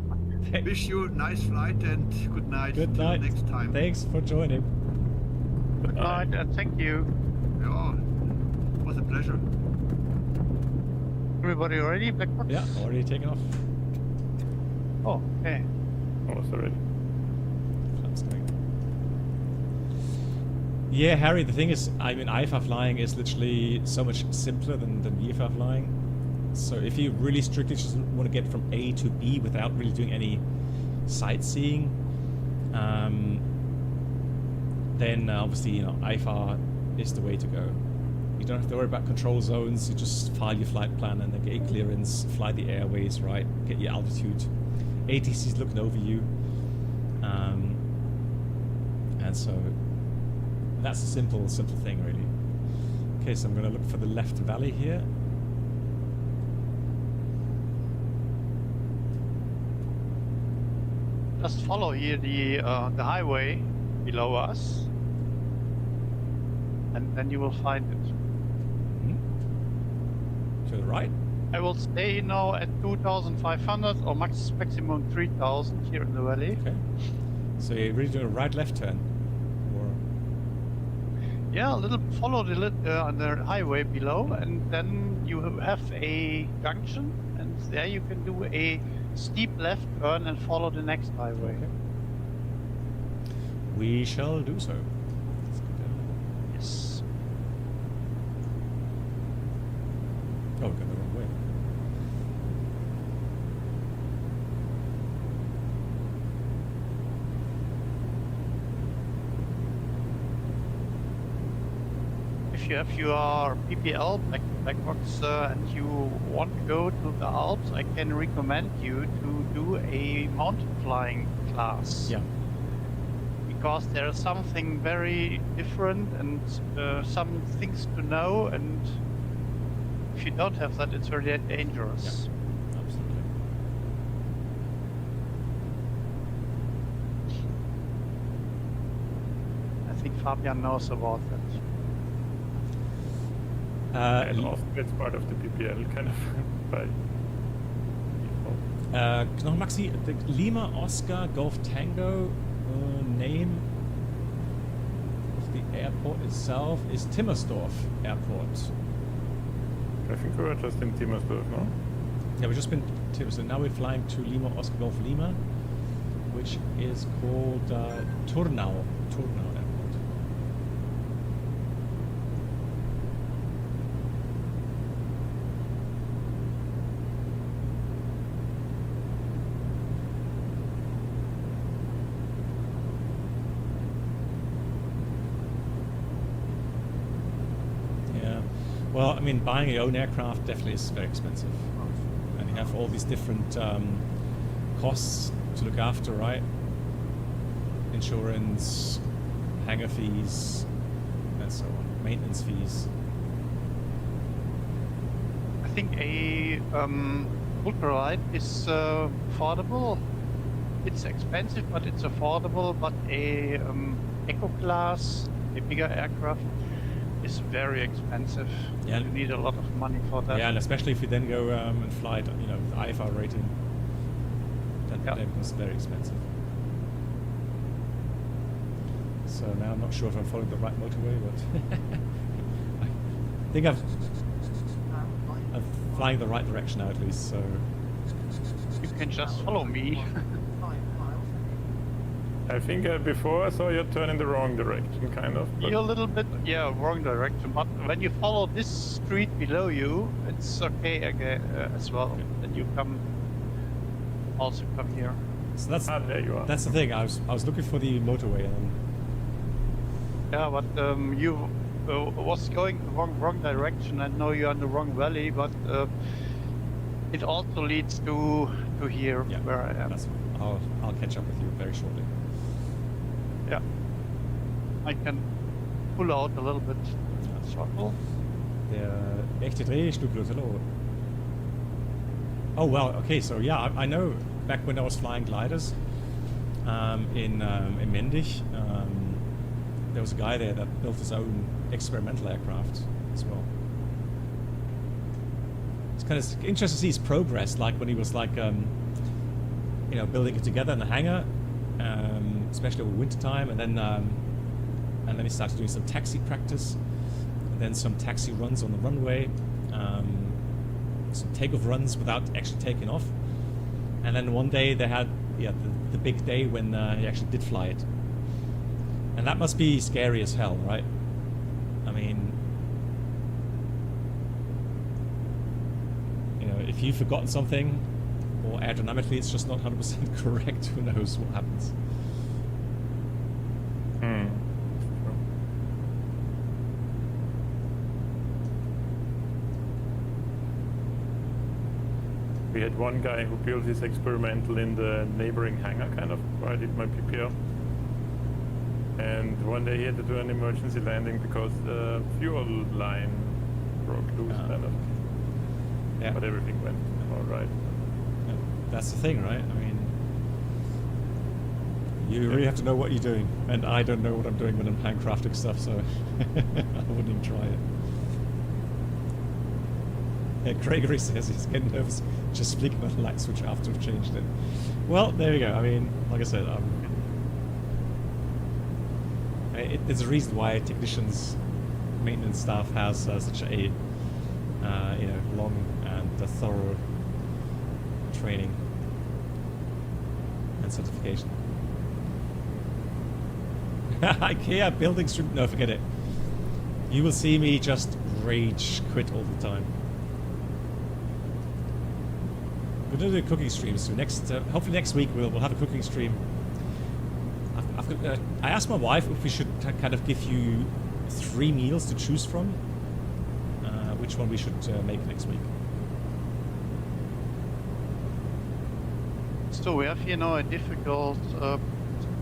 Wish you a nice flight and good night. Good Till night. next time. Thanks for joining. Good night and thank you. Yeah, it was a pleasure. Everybody ready? Black box? Yeah, already taken off. Oh, okay. Almost already. Flaps going. Yeah, Harry, the thing is, I mean, IFR flying is literally so much simpler than VFR flying. So if you really strictly just want to get from A to B without really doing any sightseeing, then obviously, you know, IFR is the way to go. You don't have to worry about control zones. You just file your flight plan and then get your clearance, fly the airways, right? Get your altitude. ATC's looking over you. And so that's a simple thing, really. Okay, so I'm going to look for the left valley here. Just follow here the highway below us, and then you will find it. To the right. I will stay now at 2,500 or maximum 3,000 here in the valley. Okay. So you're really doing a right-left turn? Or... Yeah, a little follow the highway below, and then you have a junction, and there you can do a steep left turn and follow the next highway. Okay. We shall do so. Let's go down. Yes. Oh, we got the wrong way. If you have your PPL black box and you want to go to the Alps, I can recommend you to do a mountain flying class. Yeah. Because there is something very different and some things to know, and if you don't have that, it's very dangerous. Yeah, absolutely. I think Fabian knows about that. And often it's part of the PPL kind of by default. Noch Maxi, the Lima Oscar Golf Tango name of the airport itself is Timmersdorf Airport. I think we were just in Timmersdorf, no? Yeah, we've just been to Timmersdorf. Now we're flying to Lima Oscar Golf Lima. which is called Turnau Airport. Yeah, well, I mean, buying your own aircraft definitely is very expensive, and you have all these different costs to look after, right? Insurance, hangar fees, and so on, maintenance fees. I think a ultralight is affordable. It's expensive, but it's affordable. But a eco class, a bigger aircraft, is very expensive. Yeah. You need a lot of money for that. Yeah, and especially if you then go and fly, with IFR rating, that becomes very expensive. So now I'm not sure if I'm following the right motorway, but I think I'm flying the right direction now at least. So You can just follow me. I think before I saw you turn in the wrong direction, kind of. but- You're a little bit, wrong direction. But when you follow this street below you, it's okay again as well. Then you also come here. so that's there you are. that's the thing. I was looking for the motorway, and Yeah, but you was going the wrong direction. I know you're in the wrong valley, but it also leads to here yeah, where I am. I'll catch up with you very shortly. Yeah, I can pull out a little bit throttle. Der echte Drehstücklos, hello. Oh well, okay, so yeah, I know back when I was flying gliders in Mendig, there was a guy there that built his own experimental aircraft as well. It's kind of interesting to see his progress, like when he was like, building it together in the hangar, especially over winter time, and then he started doing some taxi practice, and then some taxi runs on the runway, some takeoff runs without actually taking off, and then one day they had the big day when he actually did fly it, and that must be scary as hell, right? I mean, if you've forgotten something, or aerodynamically it's just not 100% correct, who knows what happens. We had one guy who built his experimental in the neighboring hangar, kind of, where I did my PPL. And one day he had to do an emergency landing because the fuel line broke loose, kind of. Yeah. But everything went all right. Yeah, that's the thing, right? I mean, you really have to know what you're doing, and I don't know what I'm doing when I'm handcrafting stuff, so I wouldn't even try it. Yeah, Gregory says he's getting nervous just flicking on the light switch after we've changed it. Well, there we go. I mean, like I said, there's a reason why technicians, maintenance staff has such a long and thorough training and certification. IKEA building stream. No, forget it. You will see me just rage quit all the time. We're going to do cooking streams, so hopefully next week we'll have a cooking stream. I asked my wife if we should kind of give you 3 meals to choose from, which one we should make next week. So we have here now a difficult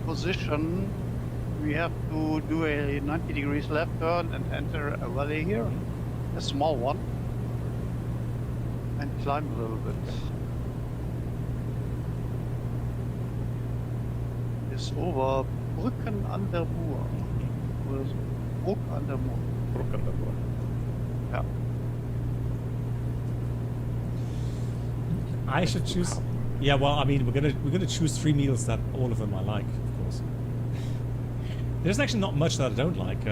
position. We have to do a 90 degrees left turn and enter a valley here, a small one, and climb a little bit. Is over Brücken an der Mur. Oder so. Bruck an der Mur. Broke on the board. Yeah. I should choose. Yeah, well, I mean, we're gonna choose 3 meals that all of them I like, of course. There's actually not much that I don't like.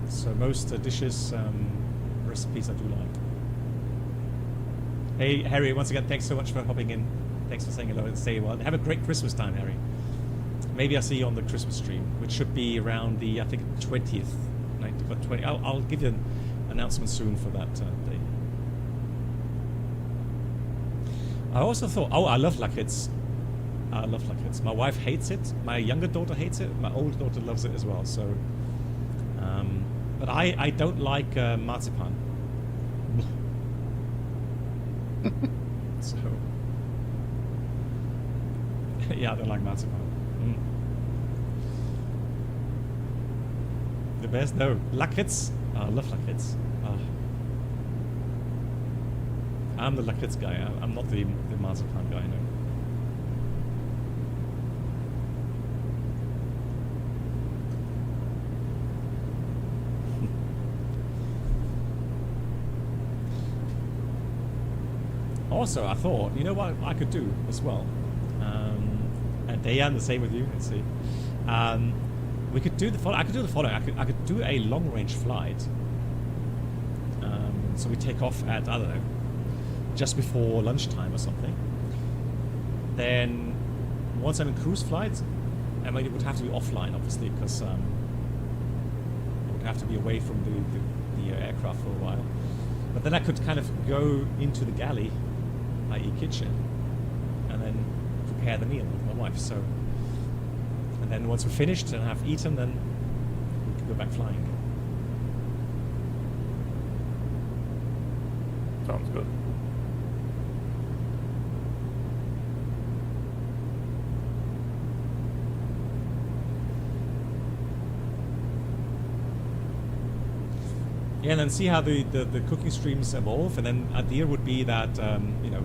So most dishes, recipes I do like. Hey, Harry, once again, thanks so much for hopping in. Thanks for saying hello and stay well. Have a great Christmas time, Harry. Maybe I'll see you on the Christmas stream, which should be around the, I think, 20th. 20. I'll give you an announcement soon for that day. I also thought, I love lakritz. I love lakritz. My wife hates it. My younger daughter hates it. My older daughter loves it as well. So, but I don't like marzipan. So, yeah, I don't like marzipan. The best? No, lakritz. I love lakritz. I'm the lakritz guy. I'm not the marzipan guy. No. Also, I thought, you know what I could do as well, and Dayan, the same with you. Let's see. We could do the following. I could do the following. I could do a long-range flight. So we take off at, I don't know, just before lunchtime or something. Then once I'm in cruise flight, I mean, it would have to be offline, obviously, because I would have to be away from the aircraft for a while. But then I could kind of go into the galley, i.e. kitchen, and then prepare the meal with my wife. So, and then once we're finished and have eaten, then we can go back flying. Sounds good. Yeah, and then see how the cooking streams evolve, and then the idea would be that you know,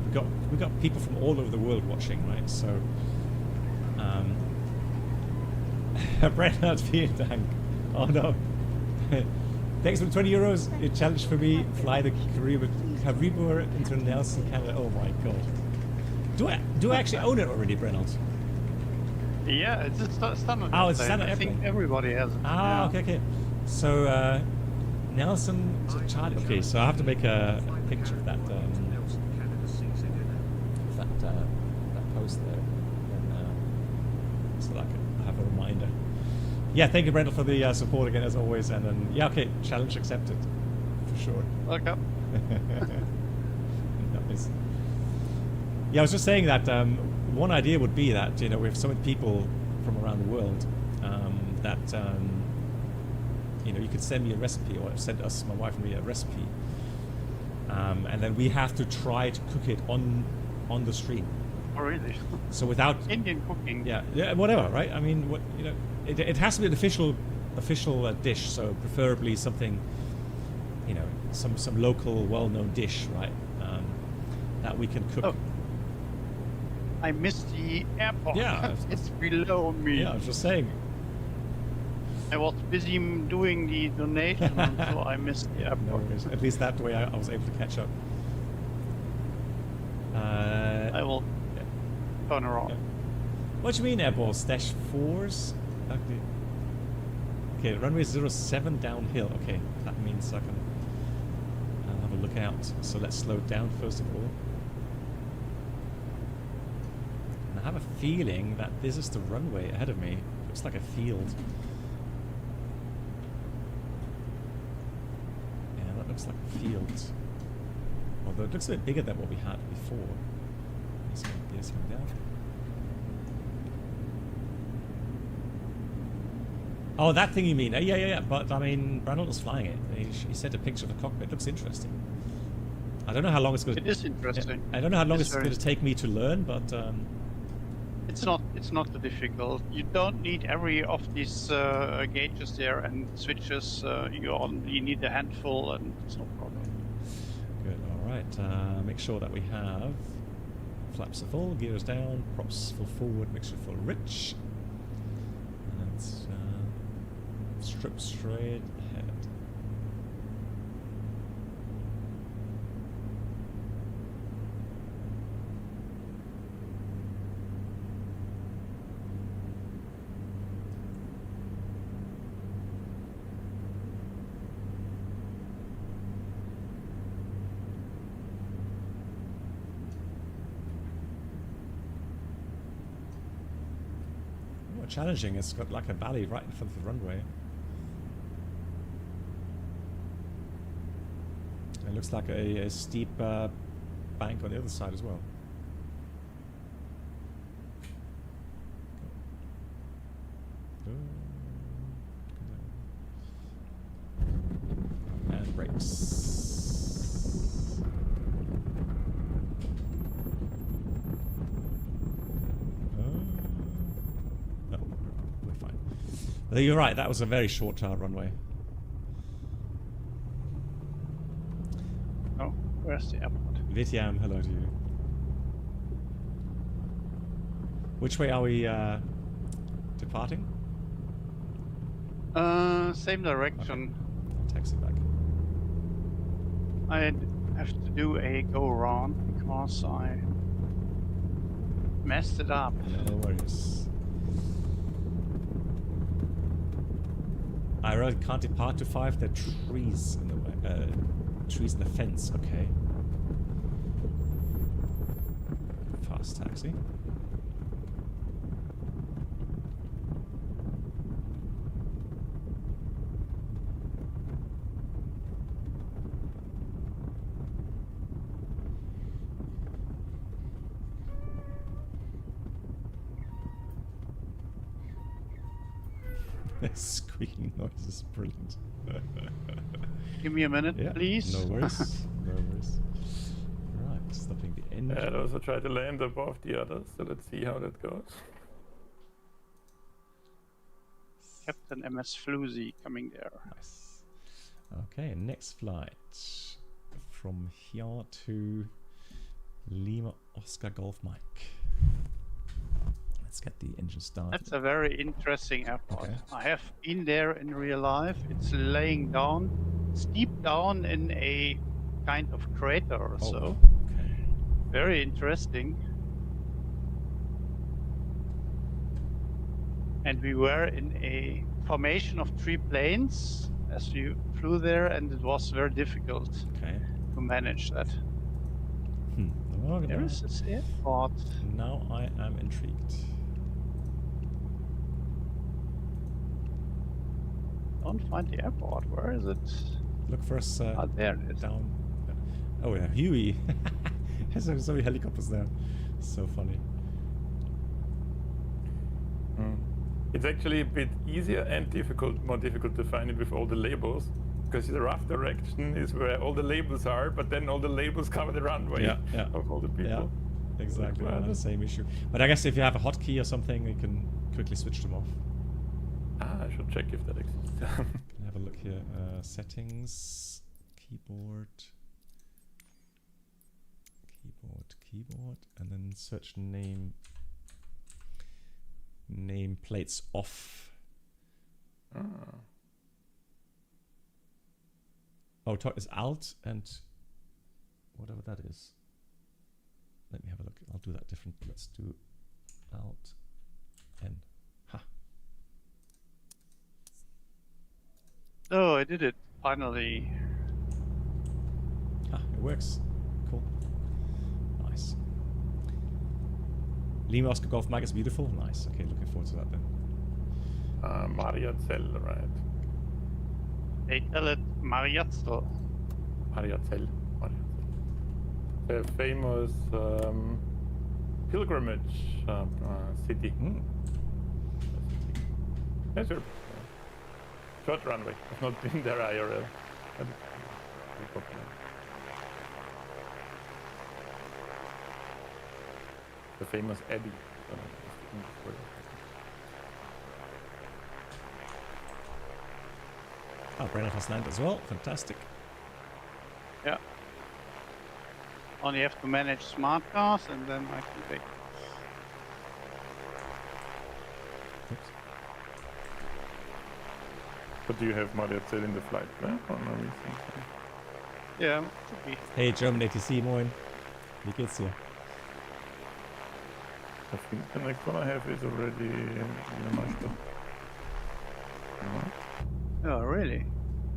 we got people from all over the world watching, right? So, Brennan, vielen Dank. Oh no. Thanks for the 20 euros. A challenge for me. Fly the Caribou into Nelson, Canada. Oh my god. Do I actually own it already, Brennan? Yeah, it's a standard. Oh, it's a airplane. standard I think airplane. everybody has it. Ah, yeah. okay. So, Nelson to Charlie. Okay, so I have to make a picture of that that post there, and, so that I can have a reminder. Yeah, thank you, Brendel, for the support again as always. And then, yeah, okay, challenge accepted for sure. Welcome. Nice. Yeah, I was just saying that one idea would be that, you know, we have so many people from around the world that you know, you could send me a recipe, or send us, my wife and me, a recipe, and then we have to try to cook it on the stream. Oh, really? So without Indian cooking. yeah, whatever, right? I mean, what, you know, it has to be an official dish. So preferably something, you know, some local, well-known dish, right? That we can cook. Oh. I missed the airport. Yeah, it's below me. Yeah, I was just saying. I was busy doing the donation, so I missed the No airport. worries. At least that way I was able to catch up. I will turn around. Yeah. What do you mean airballs? Dash 4s? Okay, runway 07 downhill. Okay, that means I'll have a look out. So let's slow down first of all. And I have a feeling that this is the runway ahead of me. Looks like a field. Yeah, that looks like a field. Although it looks a bit bigger than what we had before. Gears coming down. Oh, that thing you mean? Yeah. But I mean, Brandon was flying it. He sent a picture of the cockpit. It looks interesting. I don't know how long it's going to. It is interesting. I don't know how long it's very going to take me to learn, but It's not too difficult. You don't need every of these gauges there and switches. You need a handful, and it's no problem. good. All right. Make sure that we have flaps are full, gears down, props full forward, mixture full rich, and strip straight ahead. Well, challenging. It's got like a valley right in front of the runway. It looks like a steep bank on the other side as well. And brakes. No, we're fine. You're right, that was a very short runway. Oh, where's the airport? Vietnam, hello to you. Which way are we departing? Same direction. Okay. Taxi back. I have to do a go around because I messed it up. No worries. I really can't depart to 5. There are trees in the way. Trees in the fence. Okay. Fast taxi. Squeaking noise is brilliant. Give me a minute, Yeah, please. no worries. No worries. Right, stopping the engine. I'd also try to land above the others, so let's see how that goes. Captain MS Floozy coming there. Nice. Okay, next flight from here to Lima Oscar Golf Mike. Let's get the engine started. That's a very interesting airport. Okay. I have been there in real life. It's laying down, steep down in a kind of crater or so. Okay. Very interesting. And we were in a formation of 3 planes as we flew there, and it was very difficult Okay. to manage that. Oh, There no. is this airport. Now I am intrigued. Don't find the airport. Where is it? Look for us Ah, there it is. down. Oh yeah, Huey. There's so many helicopters there. So funny. It's actually a bit easier and more difficult to find it with all the labels, because the rough direction is where all the labels are, but then all the labels cover the runway Yeah. of all the people. Yeah, exactly. Like, The same issue. But I guess if you have a hotkey or something, you can quickly switch them off. I should check if that exists. Can have a look here. Settings, keyboard, and then search name plates off. Oh, it's Alt and whatever that is. Let me have a look. I'll do that different. Let's do Alt N. Ha. Oh, I did it finally. Ah, it works. Cool. Nice. Lima Oscar Golf Mike is beautiful. Nice. Okay, looking forward to that then. Mariazell, right? They tell it Mariazzo. Mariazell. The famous pilgrimage city. Yes, sir. Short runway. I've not been there IRL. But it's popular. The famous Abbey. Oh, Brennan has landed as well. Fantastic. Yeah. Only have to manage smart cars and then I can take. Oops. But do you have Mariazell in the flight plan or no reason? Yeah, should be. Hey, German ATC, moin. Wie geht's dir? I think the next one I have is already in Neustadt. Oh, really?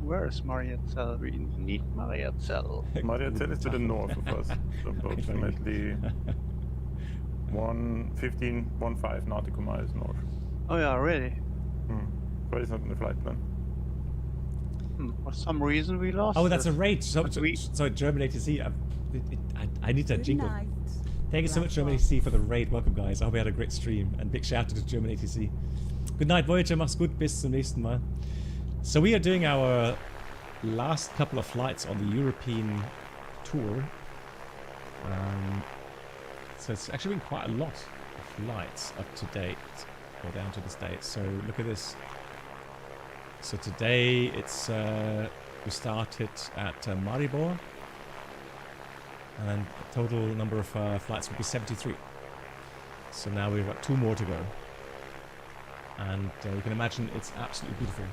Where is Mariazell? We need Mariazell. Mariazell is to the north of us, so approximately 15 nautical miles north. Oh yeah, really? But it's not in the flight plan. For some reason we lost. Oh, that's a it. raid. So But we- German ATC. I need that Good jingle. night. Thank you so much, German ATC, for the raid. Welcome, guys. I hope you had a great stream. And big shout out to German ATC. Good night, Voyager. Mach's gut. Bis zum nächsten Mal. So we are doing our last couple of flights on the European tour. So it's actually been quite a lot of flights up to date, or down to this date. So look at this. So today it's we started at Maribor, and the total number of flights will be 73. So now we've got 2 more to go, and you can imagine it's absolutely beautiful.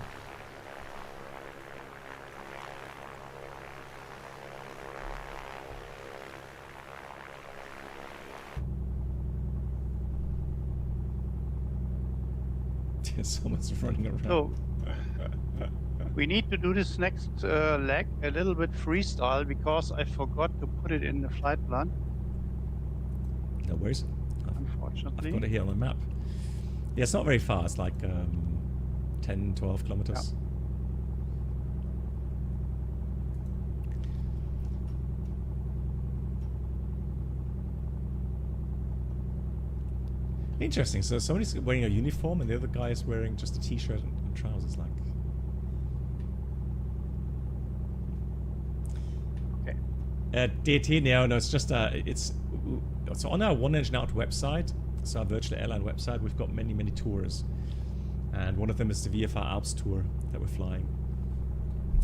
Someone's running around. So we need to do this next leg a little bit freestyle because I forgot to put it in the flight plan. No worries. Unfortunately. I've got it here on the map. Yeah, it's not very far. It's like 10, 12 kilometers. Interesting. So somebody's wearing a uniform and the other guy is wearing just a t-shirt and trousers. Like, Okay. DT, no, it's just so on our One Engine Out website, so our virtual airline website, we've got many tours, and one of them is the VFR Alps tour that we're flying.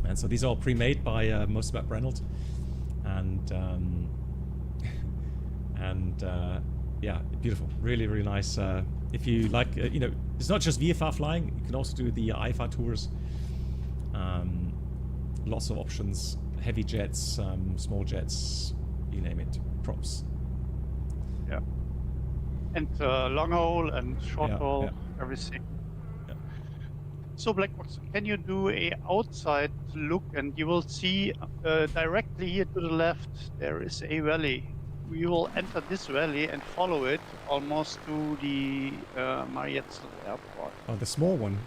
And so these are all pre-made by Mosebach Brennelt, and yeah, beautiful, really nice. If you like, it's not just VFR flying, you can also do the IFR tours. Lots of options, heavy jets, small jets, you name it, props. Yeah. And long haul and short haul, yeah. everything. Yeah. So Blackbox, can you do a outside look, and you will see directly here to the left there is a valley. We will enter this valley and follow it almost to the Marietzel airport. Oh, the small one.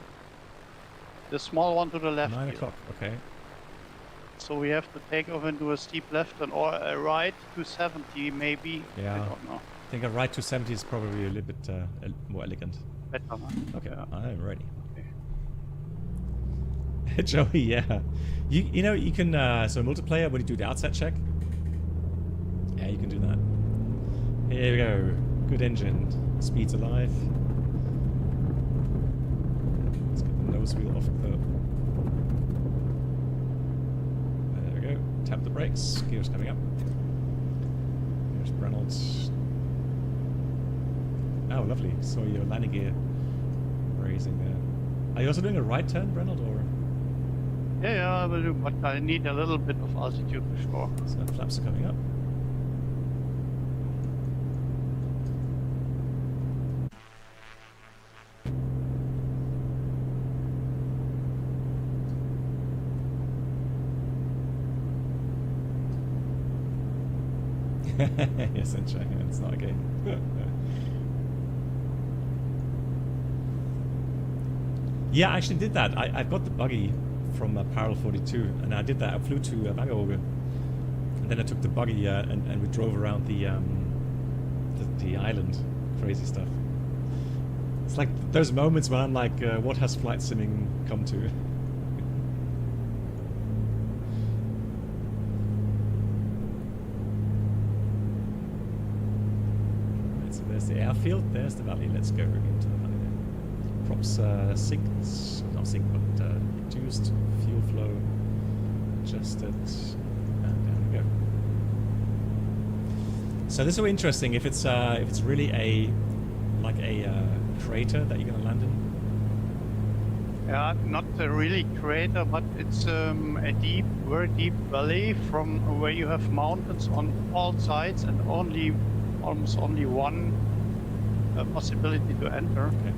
The small one to the left. 9 here. o'clock. Okay. So we have to take off into a steep left and or a right to 70 maybe. Yeah. I don't know. I think a right to 70 is probably a little bit more elegant. Better, huh? Okay, Yeah. I'm ready. Okay. Joey, yeah. You can so Mulitplayer, when you do the outside check, yeah, you can do that. Here we go. Good engine. Speed's alive. Let's get the nose wheel off the. There we go. Tap the brakes. Gears coming up. Here's Reynolds. Oh, lovely. So your landing gear raising there. Are you also doing a right turn, Reynolds, or? Yeah, I will do, but I need a little bit of altitude for sure. So flaps are coming up. Yes, it's not a game. Yeah, I actually did that. I've got the buggy from Parallel 42, and I did that. I flew to Wangerooge, and then I took the buggy and we drove around the island. Crazy stuff. It's like those moments when I'm like, what has flight simming come to? Right, so there's the airfield, there's the valley. Let's go into the valley there. Props synced, not synced, but reduced, fuel flow adjusted, and down we go. So this will be interesting if it's really a crater that you're going to land in. Yeah, not a really crater, but it's a deep, very deep valley from where you have mountains on all sides and almost only one possibility to enter. Okay.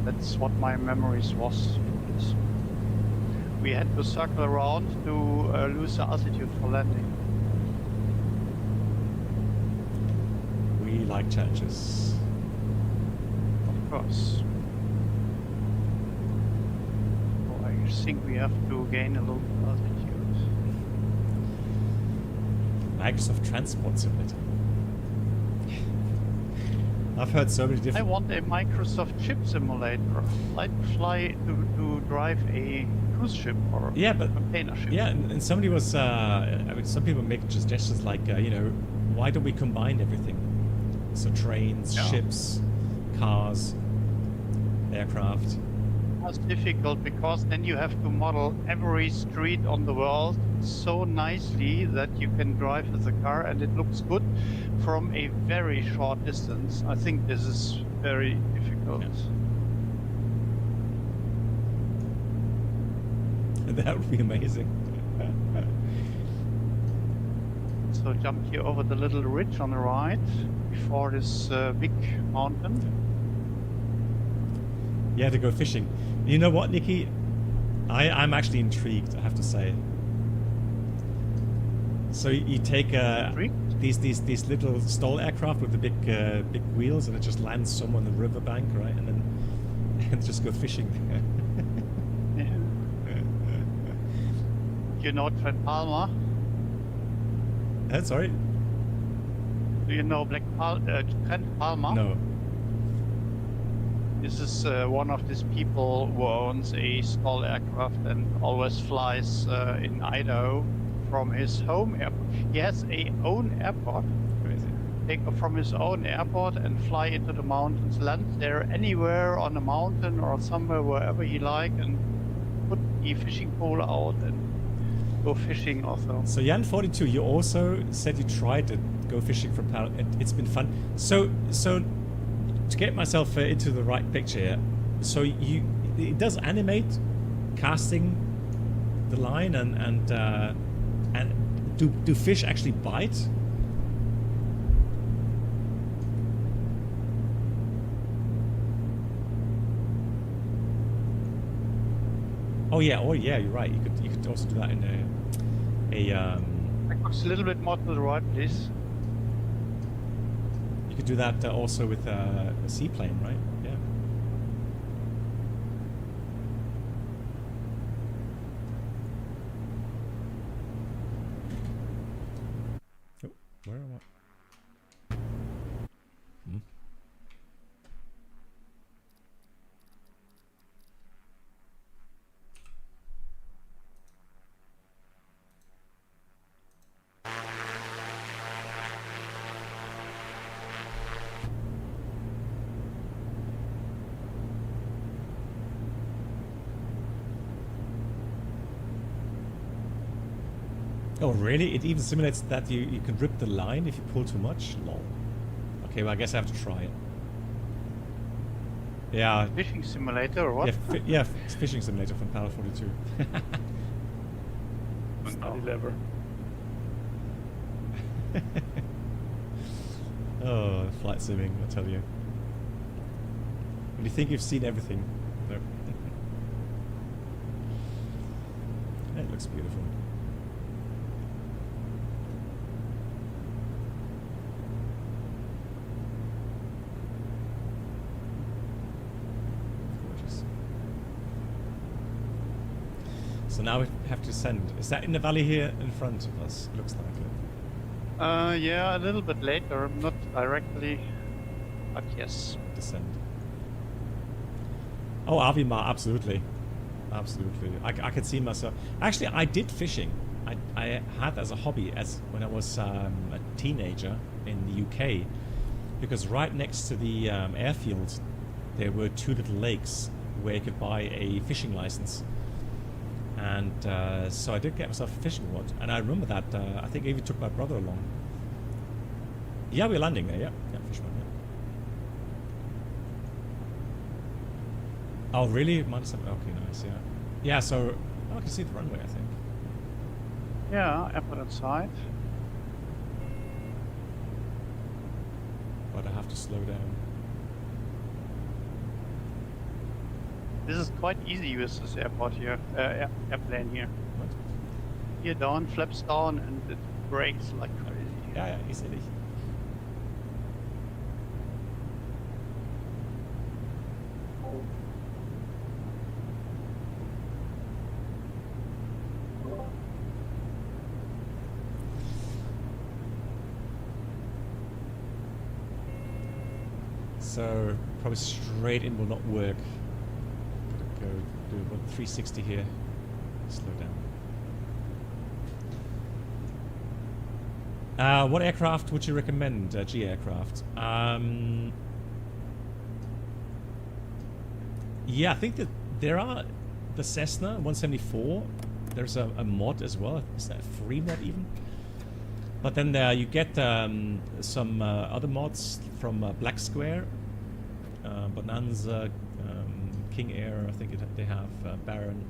That's what my memories was. We had to circle around to lose the altitude for landing. We like challenges. course. Oh, I think we have to gain a little altitude. Microsoft Transport Simulator. I've heard so many I different. want a Microsoft ship simulator, like fly to drive a cruise ship or Yeah, but container ship. yeah, and somebody was. I mean, some people make suggestions like, you know, why don't we combine everything? So trains, Yeah. ships, cars, aircraft. It's difficult because then you have to model every street on the world so nicely that you can drive with the car and it looks good from a very short distance. I think this is very difficult. That would be amazing. So jump here over the little ridge on the right before this big mountain. Yeah, to go fishing. You know what, Nikki? I'm actually intrigued, I have to say. So you take these little stall aircraft with the big wheels, and it just lands somewhere on the riverbank, right? And then just go fishing. Yeah. You know Trent Palmer? Sorry? Do you know Trent Palmer? No. This is one of these people who owns a stall aircraft and always flies in Idaho from his home airport. He has a own airport. Crazy. Take off from his own airport and fly into the mountains, land there anywhere on a mountain or somewhere wherever he like, and put the fishing pole out and go fishing also. So Jan42, you also said you tried to go fishing from Pal. It's been fun. So to get myself into the right picture here, so it does animate casting the line and do fish actually bite? Oh yeah, you're right. You could also do that in It's a little bit more to the right, please. You could do that also with a seaplane, right? Yeah. Oh, where am I? Hmm. Oh, really? It even simulates that you can rip the line if you pull too much? Lol. Okay, well, I guess I have to try it. Yeah. Fishing simulator or what? Yeah, it's fishing simulator from Power 42. Study lever. Oh, flight simming, I tell you. When you think you've seen everything. No. It looks beautiful. So now we have to descend. Is that in the valley here in front of us? It looks like it. Yeah, a little bit later, not directly, but yes. Descend. Oh, Avimar, absolutely. Absolutely. I can see myself. Actually, I did fishing. I had as a hobby when I was a teenager in the UK, because right next to the airfield there were two little lakes where you could buy a fishing license. And so I did get myself a fishing rod, and I remember that I think I even took my brother along. Yeah, we're landing there. Yeah, fisherman. Yeah. Oh, really? -7. Okay, nice. Yeah. Yeah. So I can see the runway, I think. Yeah, airport inside. But I have to slow down. This is quite easy with this airport here, airplane here. What? Here down, flaps down, and it brakes like crazy. Ja, easily. So probably straight in will not work. Gotta go do about 360 here. Slow down. What aircraft would you recommend? G aircraft. Yeah, I think that there are the Cessna 174. There's a mod as well. Is that a free mod even? But then you get some other mods from Black Square, Bonanza, King Air. I think they have Baron.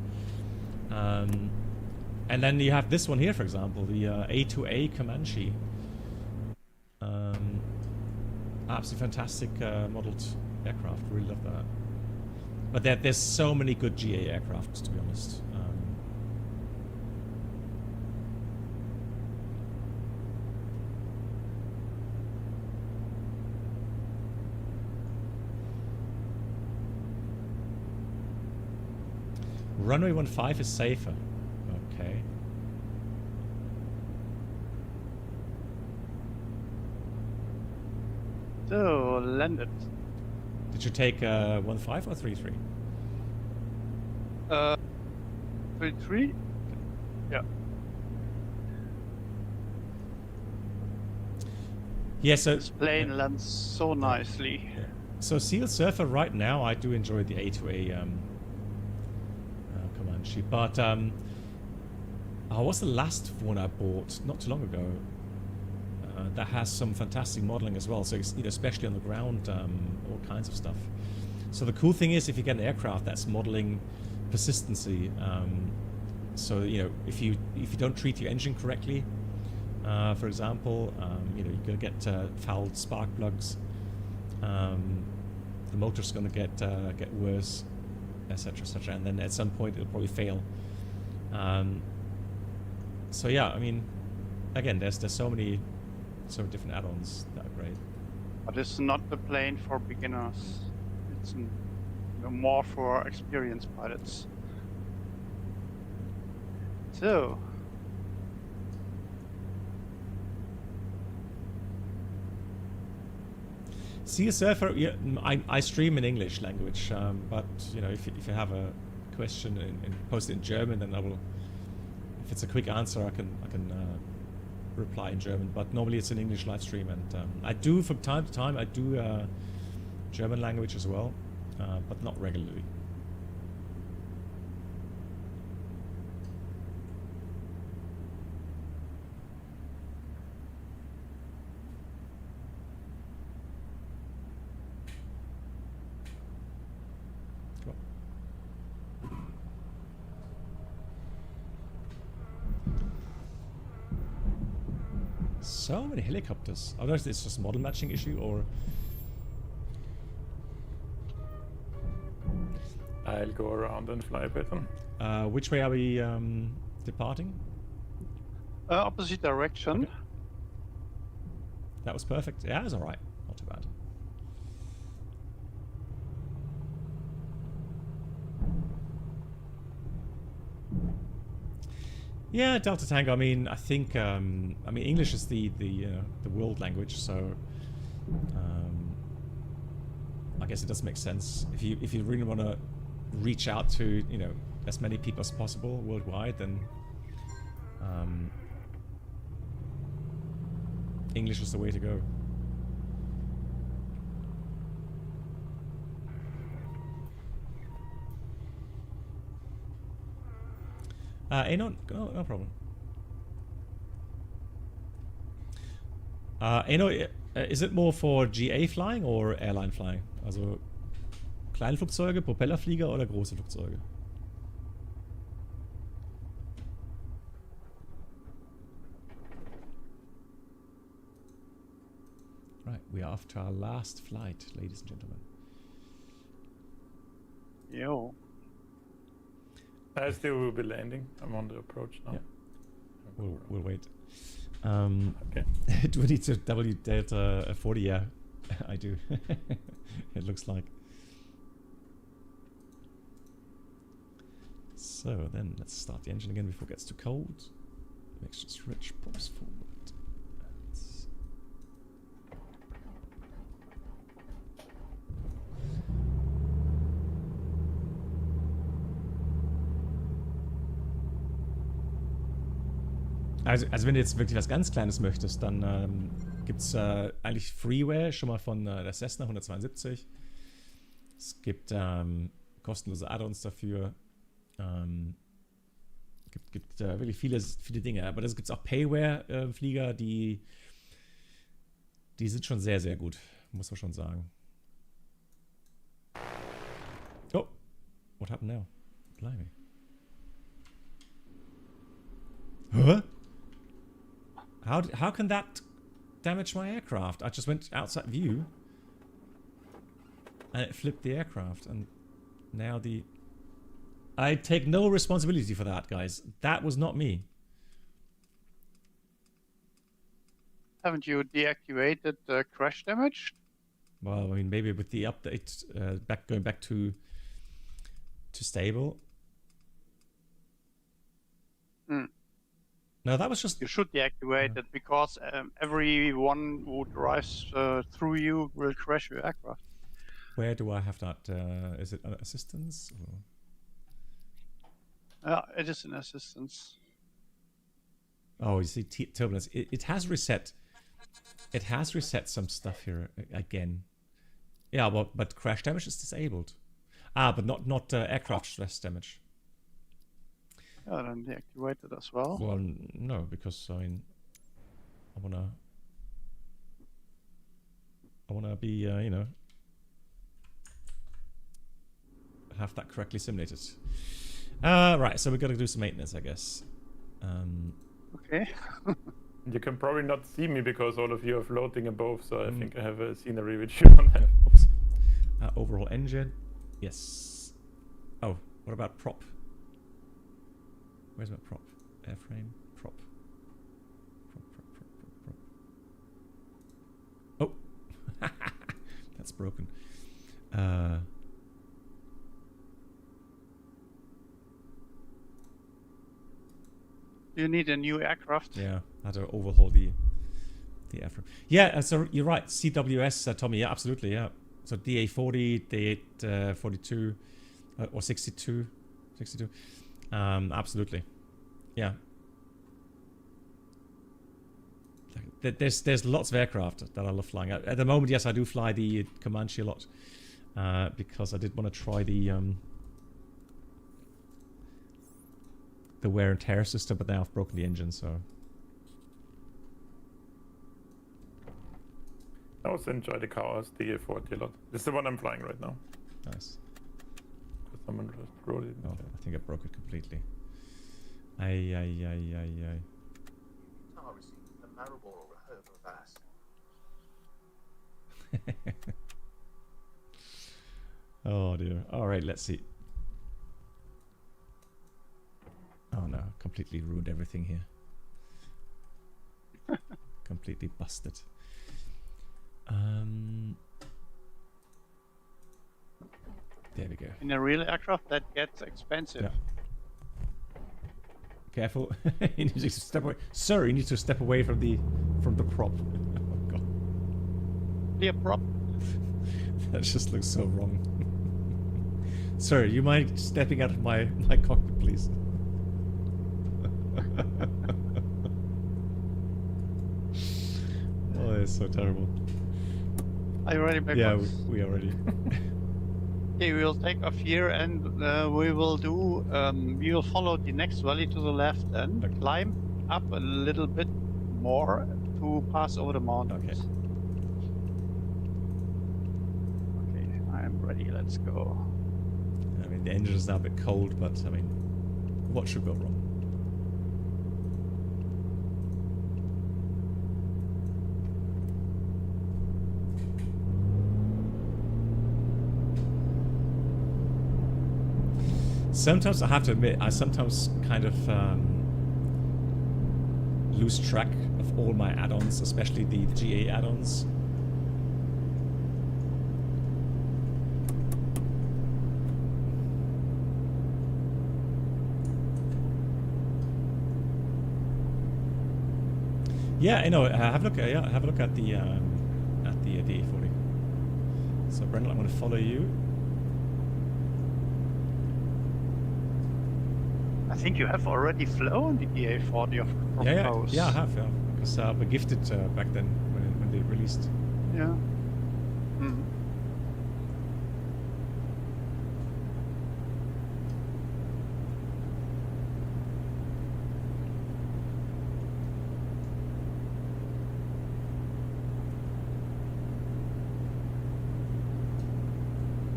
And then you have this one here, for example, the A2A Comanche. Absolutely fantastic modeled aircraft. Really love that. But there's so many good GA aircraft, to be honest. Runway 15 is safer. Okay. So, landed. Did you take 15 or 33? 33? Yeah. Yeah, so... This plane lands so nicely. Yeah. So Seal Surfer right now, I do enjoy the A2A Comanche, but what's the last one I bought not too long ago? That has some fantastic modeling as well, so especially on the ground, all kinds of stuff. So the cool thing is, if you get an aircraft that's modeling persistency, so if you don't treat your engine correctly, for example, you're gonna get fouled spark plugs. The motor's gonna get worse, etc., etc., and then at some point it'll probably fail. So yeah, I mean, again, there's so many different add-ons that are great. But it's not the plane for beginners. It's more for experienced pilots. So. Sea Surfer, yeah, I stream in English language, but if you have a question and post it in German, then I will. If it's a quick answer, I can reply in German. But normally it's an English live stream, and I do from time to time I do German language as well, but not regularly. So many helicopters. I don't know if it's just a model matching issue or... I'll go around and fly better. Which way are we departing? Opposite direction. Okay. That was perfect. Yeah, it was alright. Not too bad. Yeah, Delta Tango. I mean, I think English is the world language, so I guess it does make sense. If you really want to reach out to as many people as possible worldwide, then English is the way to go. No problem. Is it more for GA flying or airline flying? Also Kleinflugzeuge, Propellerflieger oder große Flugzeuge? Right, we are off to our last flight, ladies and gentlemen. Yo. I still will be landing. I'm on the approach now. Yeah. We'll wait. Okay. Do we need to W Delta 40? Yeah, I do. It looks like. So then let's start the engine again before it gets too cold. Mixture switch pops forward. Also wenn du jetzt wirklich was ganz Kleines möchtest, dann gibt es eigentlich Freeware schon mal von der Cessna 172. Es gibt kostenlose Add-ons dafür. Gibt wirklich viele Dinge. Aber es gibt auch Payware-Flieger, die sind schon sehr, sehr gut. Muss man schon sagen. Oh, what happened now? Blimey. Huh? How can that damage my aircraft? I just went outside view and it flipped the aircraft, and now I take no responsibility for that, guys. That was not me. Haven't you deactivated the crash damage? Well, I mean, maybe with the update, going back to stable. No, that was just... You should deactivate it because everyone who drives through you will crash your aircraft. Where do I have that? Is it assistance? Or? It is an assistance. Oh, you see, turbulence. It has reset. It has reset some stuff here again. Yeah, but crash damage is disabled. But not aircraft stress damage. Yeah, then deactivate it as well. Well, no, because I mean, I wanna be, you know, have that correctly simulated. Right, so we're gonna do some maintenance, I guess. Okay. You can probably not see me because all of you are floating above, so I think I have a scenery which you don't have. Oops. Overall engine. Yes. Oh, what about prop? Where's my prop? Airframe? Prop. Oh! That's broken. You need a new aircraft. Yeah, I had to overhaul the airframe. Yeah, so you're right. CWS, Tommy. Yeah, absolutely. Yeah. So DA40, DA42, or 62. Absolutely. Yeah. There's lots of aircraft that I love flying. At the moment, yes, I do fly the Comanche a lot because I did want to try the wear and tear system, but now I've broken the engine, so. I also enjoy the Chaos DA40 a lot. This is the one I'm flying right now. Nice. Someone just wrote it. Oh, I think I broke it completely. Ay. I received a marrow over bass. Oh dear. All right, let's see. Oh no, completely ruined everything here. Completely busted. There we go. In a real aircraft, that gets expensive. Yeah. Careful. You need to step away. Sir, you need to step away from the prop. Oh god. Clear prop. That just looks so wrong. Sir, you mind stepping out of my cockpit, please? Oh, it's so terrible. Are you ready, Beckman? Yeah, we are ready. Okay, we will take off here and we will follow the next valley to the left and climb up a little bit more to pass over the mountains. Okay, I am ready, let's go. I mean, the engine is now a bit cold, but I mean, what should go wrong? Sometimes I have to admit, I sometimes kind of lose track of all my add-ons, especially the GA add-ons. Yeah, you know, have a look at the A40. So Brendan, I'm going to follow you. I think you have already flown the DA40 from Coast. Yeah, I have, yeah. Because we gifted back then when they released. Yeah. Mm.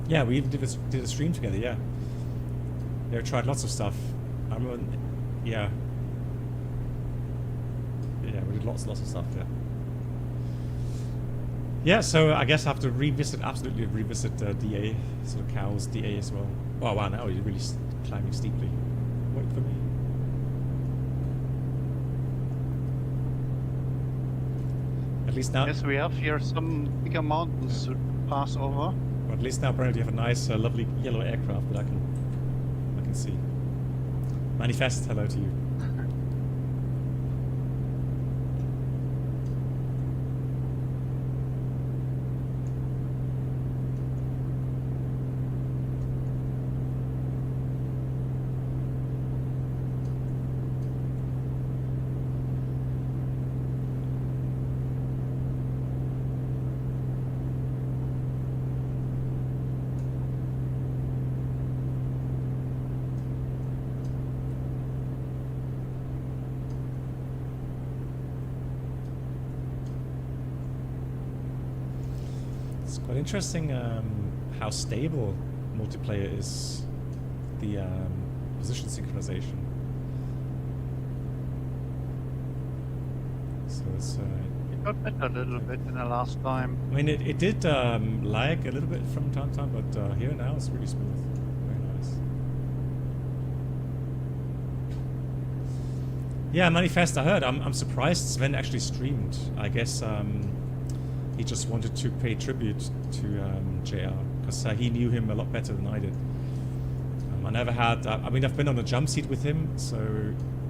Yeah, we even did a stream together, yeah. Yeah, we tried lots of stuff. I remember, yeah. Yeah, we did lots of stuff, yeah. Yeah, so I guess I have to absolutely revisit DA, sort of Cow's DA as well. Oh wow, now you're really climbing steeply. Wait for me. At least now... Yes, we have here some bigger mountains to pass over. Well, at least now, apparently, you have a nice, lovely yellow aircraft that I can see. Manifest, hello to you. Quite interesting how stable multiplayer is, the position synchronization. So it's It got better a little bit in the last time. I mean, it did lag a little bit from time to time, but here now it's really smooth. Very nice. Yeah, Manifest, I heard. I'm surprised Sven actually streamed. I guess he just wanted to pay tribute to JR, because he knew him a lot better than I did. I never had... I mean, I've been on a jump seat with him, so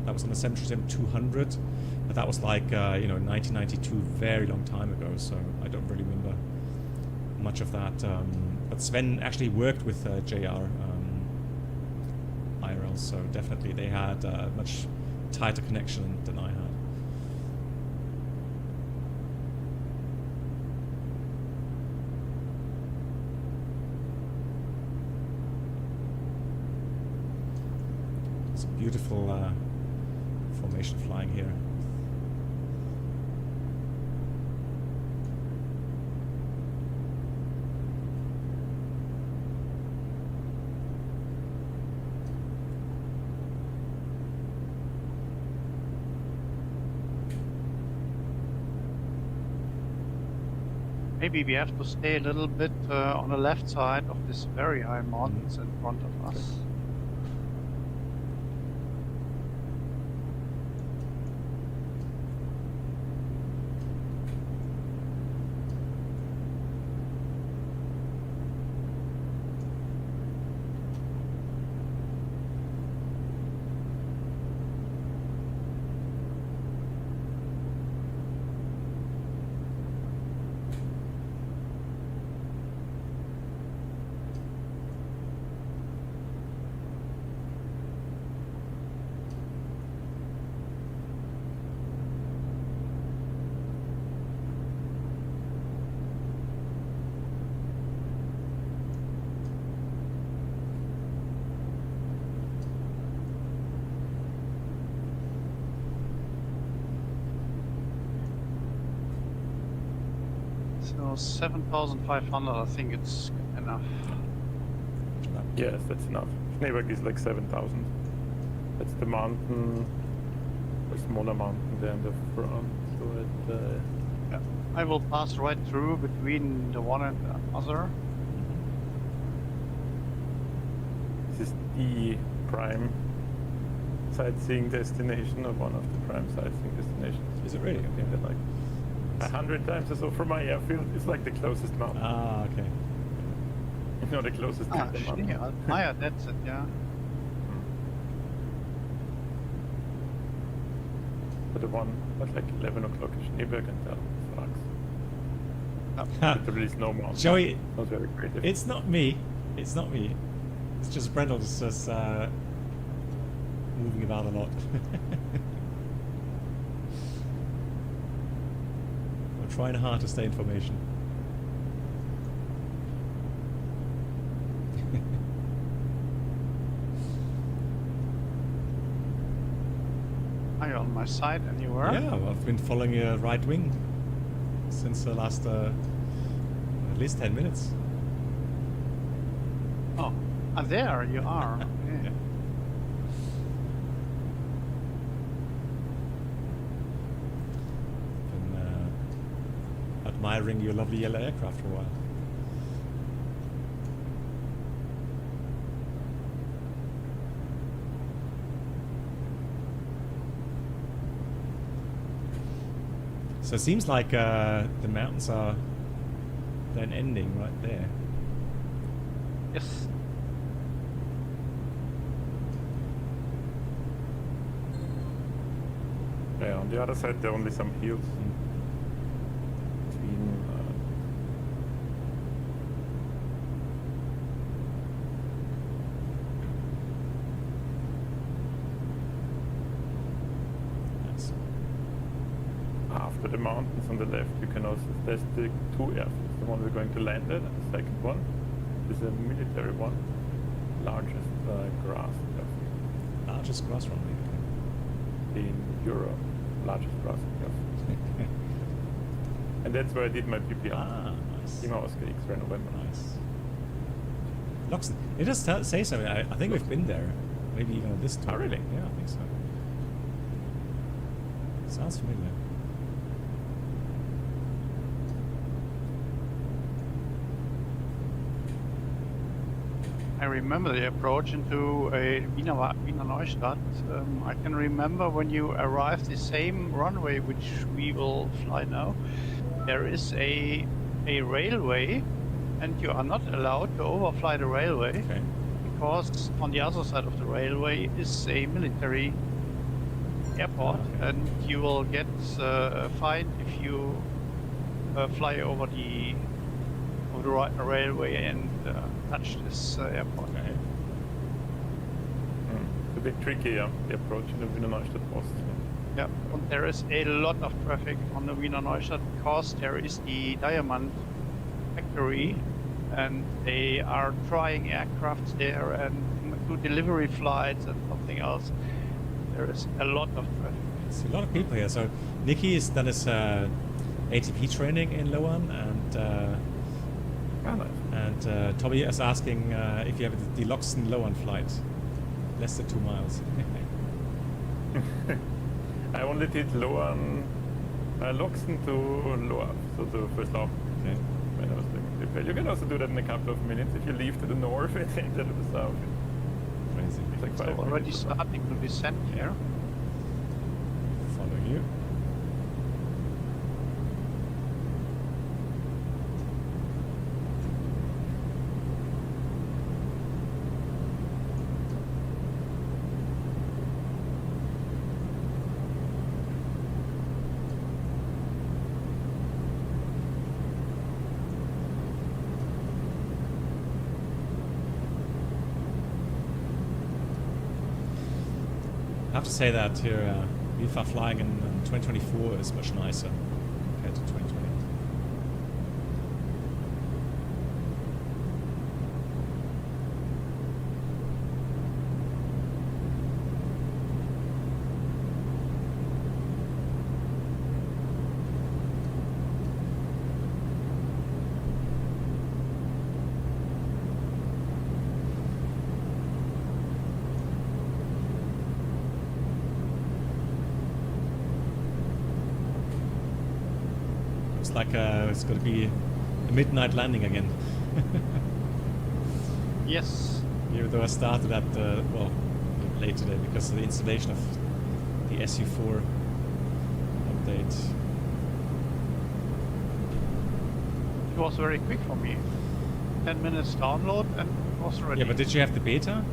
that was on the 737-200, but that was like, you know, 1992, very long time ago, so I don't really remember much of that. But Sven actually worked with JR IRL, so definitely they had a much tighter connection than I had. Beautiful formation flying here. Maybe we have to stay a little bit on the left side of this very high mountains in front of us. So 7,500, I think it's enough. Yes, that's enough. Schneeberg is like 7,000. That's the mountain, a smaller mountain there in the front. So Yeah. I will pass right through between the one and the other. this is the prime sightseeing destination, or one of the prime sightseeing destinations. Is it really? I think that like 100 times or so from my airfield, it's like the closest mountain. Ah, okay. You know, the closest to the mountain. Yeah, that's it, yeah. But the one at like 11 o'clock in Schneeberg and that sucks. Ha. There is no mountain. Joey, Not very creative. it's not me. It's not me. It's just Brendel just moving about a lot. I'm trying hard to stay in formation. Are you on my side anywhere? Yeah, well, I've been following your right wing since the last at least 10 minutes. Oh, there you are. Okay. Yeah. Been admiring your lovely yellow aircraft for a while. So it seems like the mountains are then ending right there. Yes. Yeah, on the other side there are only some hills. Between, Nice. after the mountains on the left, you can also test the two airfields. The one we're going to land at, and the second one is a military one, largest grass airfield Largest grass runway. in Europe, largest grass airfield. And that's where I did my PPR. Ah, nice. Lima Oscar X-ray November. Nice. Loxton. It does say something. I think we've been there. Maybe even on this tour. Oh, really? Yeah, I think so. Sounds familiar. I remember the approach into Wiener Neustadt. I can remember when you arrive the same runway which we will fly now. There is a railway, and you are not allowed to overfly the railway Okay. because on the other side of the railway is a military airport, and you will get fined if you fly over the railway and touch this airport. Okay. It's a bit tricky, yeah, the approach in the Wiener Neustadt Post. Yeah, and there is a lot of traffic on the Wiener Neustadt because there is the diamond factory, and they are trying aircraft there and do delivery flights and something else. There is a lot of traffic. There's a lot of people here. So Nicky has done his ATP training in Loan, and Toby is asking if you have the Loxton Loan flight, less than 2 miles. I only did Loan, Loxton to Loa, so to FSLabs. Okay. When I was doing Mulitplayer. You can also do that in a couple of minutes if you leave to the north and enter to the south. Crazy. It's like So 5 already minutes. starting to descend here. Following you. I have to say that here, VFR flying in 2024 is much nicer compared to 2020. Looks like it's going to be a midnight landing again. Yes. Even though I started at, well, late today because of the installation of the SU4 update. It was very quick for me. 10 minutes download and it was ready. Yeah, but did you have the beta?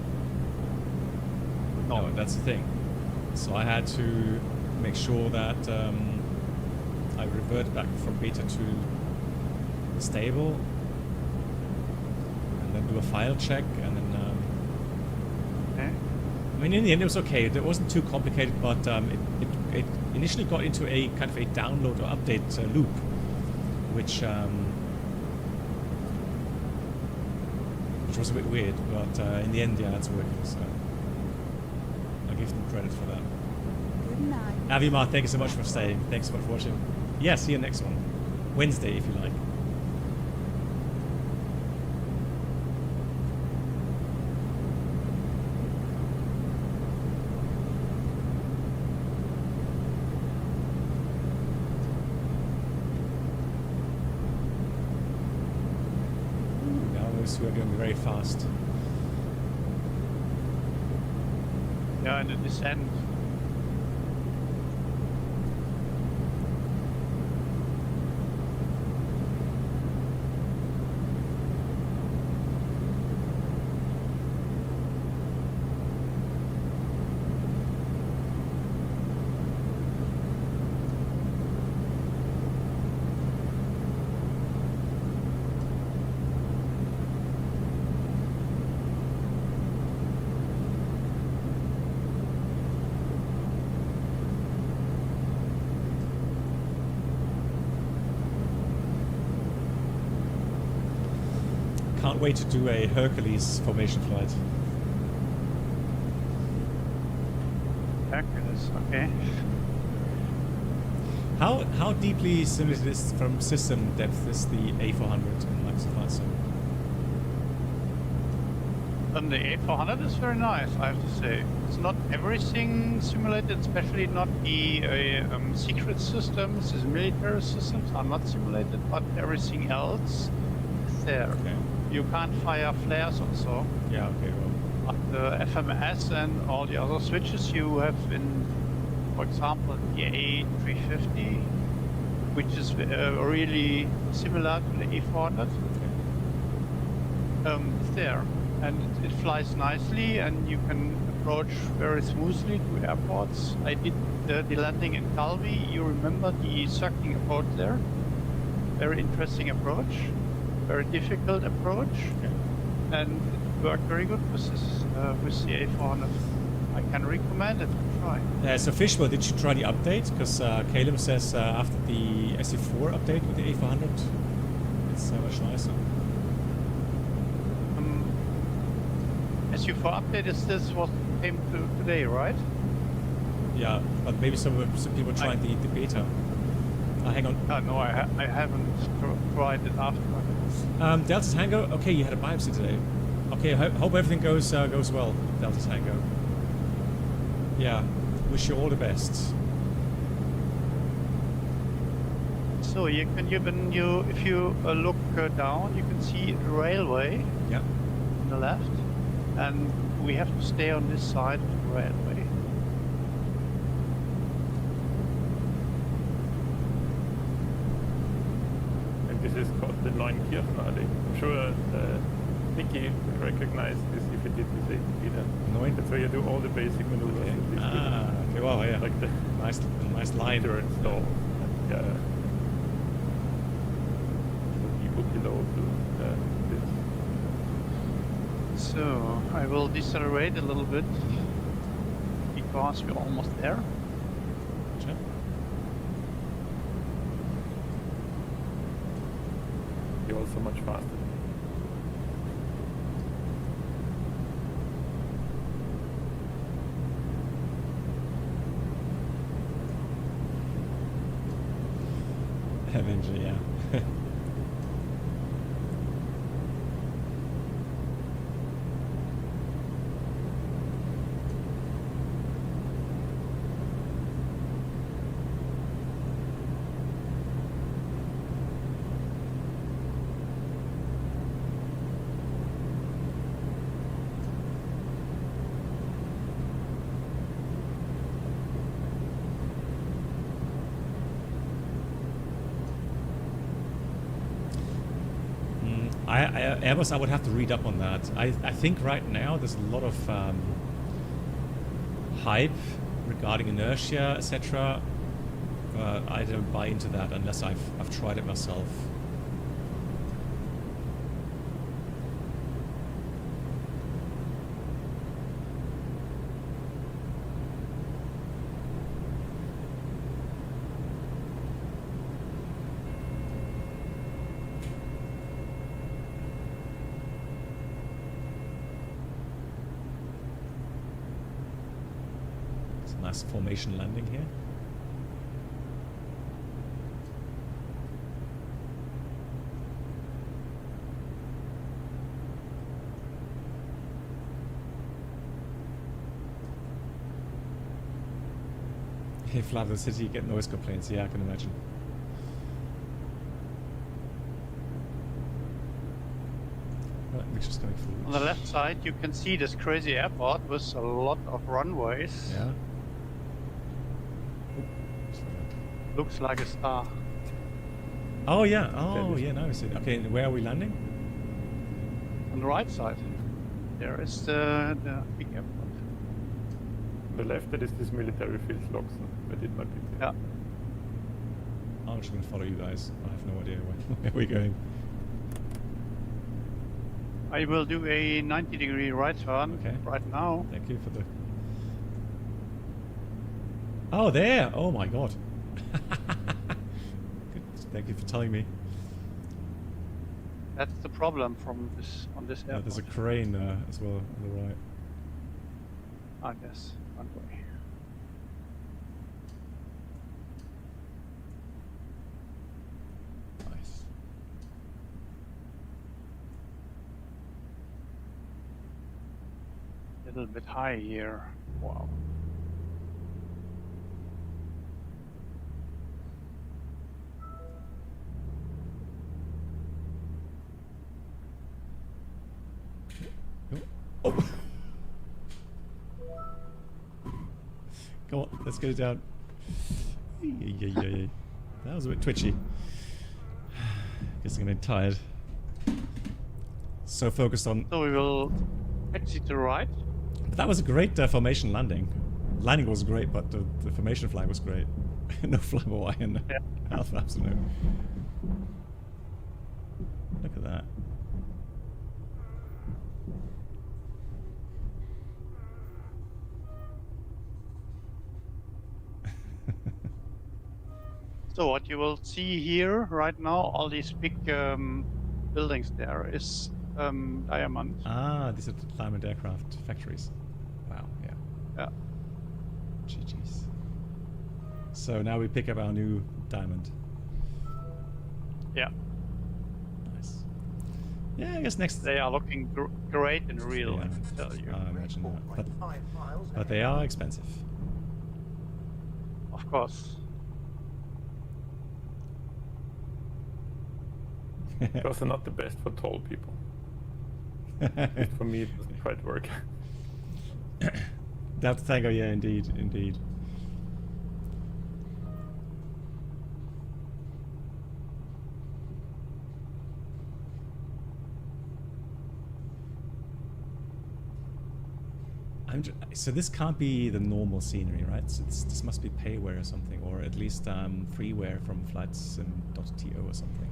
No. No, that's the thing. So I had to make sure that I revert back from beta to stable, and then do a file check, and then Okay. mean, in the end, it was okay. It wasn't too complicated, but it initially got into a kind of a download or update loop, which was a bit weird. But in the end, yeah, it's working. So I'll give them credit for that. Good night. Avimar, thank you so much for staying. Thanks so much for watching. Yeah, see you next one. Wednesday, if you like. Who are going very fast. Yeah, in the descent. Can't wait to do a Hercules formation flight. Hercules, okay. How deeply simulated is from system depth is the A400 in Microsoft Flight Sim? And the A400 is very nice, I have to say. It's not everything simulated, especially not the secret systems. The military systems are not simulated, but everything else is there. Okay. You can't fire flares also. Yeah, okay, well. But the FMS and all the other switches you have in, for example, the A350, which is really similar to the A400. It's there. And it flies nicely, and you can approach very smoothly to airports. I did the landing in Calvi. You remember the circling approach there? Very interesting approach. Very difficult approach, and it worked very good with this with the A400. I can recommend it to try. So Fishwell, did you try the update? Because Caleb says after the SE4 update with the A400, it's so much nicer. SU4 update is this what came to today, right? Yeah, but maybe some people tried the beta. Hang on. No, I haven't tried it after. Delta Tango. Okay, you had a biopsy today. Okay, hope everything goes well, Delta Tango. Yeah, wish you all the best. So you can if you look down, you can see the railway. Yeah. On the left, and we have to stay on this side of the railway. This is called the Neunkirchenallee. I'm sure Nicky will recognize this if he did with the either. Neun? That's where you do all the basic maneuvers. Okay. At this Okay, wow, yeah. like the nice line. meter install. Yeah. People below do this. So I will decelerate a little bit because we're almost there. Sure. You're also much faster. Avenger, yeah. Airbus, I would have to read up on that. I think right now there's a lot of hype regarding inertia, etc. I don't buy into that unless I've tried it myself. Nice formation landing here. Hey, fly the city, get noise complaints. Yeah, I can imagine. Right, we're just going forward. On the left side, you can see this crazy airport with a lot of runways. Yeah. Looks like a star. Oh yeah. Oh yeah. Now I see. Okay, and where are we landing? On the right side, there is the big airport. On the left, that is this military field locks. I did my picture. Yeah. I'm just going to follow you guys. I have no idea where we're going. I will do a 90-degree right turn right now. Thank you for the... Oh, there! Oh my god. Good. Thank you for telling me. That's the problem from this on this airport. There's a crane as well on the right. I guess. One way. Nice. A little bit high here. Wow. Oh. Come on, let's get it down. That was a bit twitchy. Guess I'm getting tired. So focused on... So we will exit to the right. But that was a great formation landing. Landing was great, but the formation flag was great. No flyby and Alpha Absolute. Look at that. So what you will see here right now, all these big buildings there is Diamond. Ah, these are the Diamond aircraft factories. Wow, yeah. Yeah. GG's. So now we pick up our new Diamond. Yeah. Nice. Yeah, I guess next... They are looking great in real, Yeah. I can tell you. I imagine that. 4.5 miles But they are expensive. Of course. Those are not the best for tall people. For me, it doesn't quite work. That tango, yeah, indeed, indeed. So this can't be the normal scenery, right? So this must be payware or something, or at least freeware from flightsim.to or something.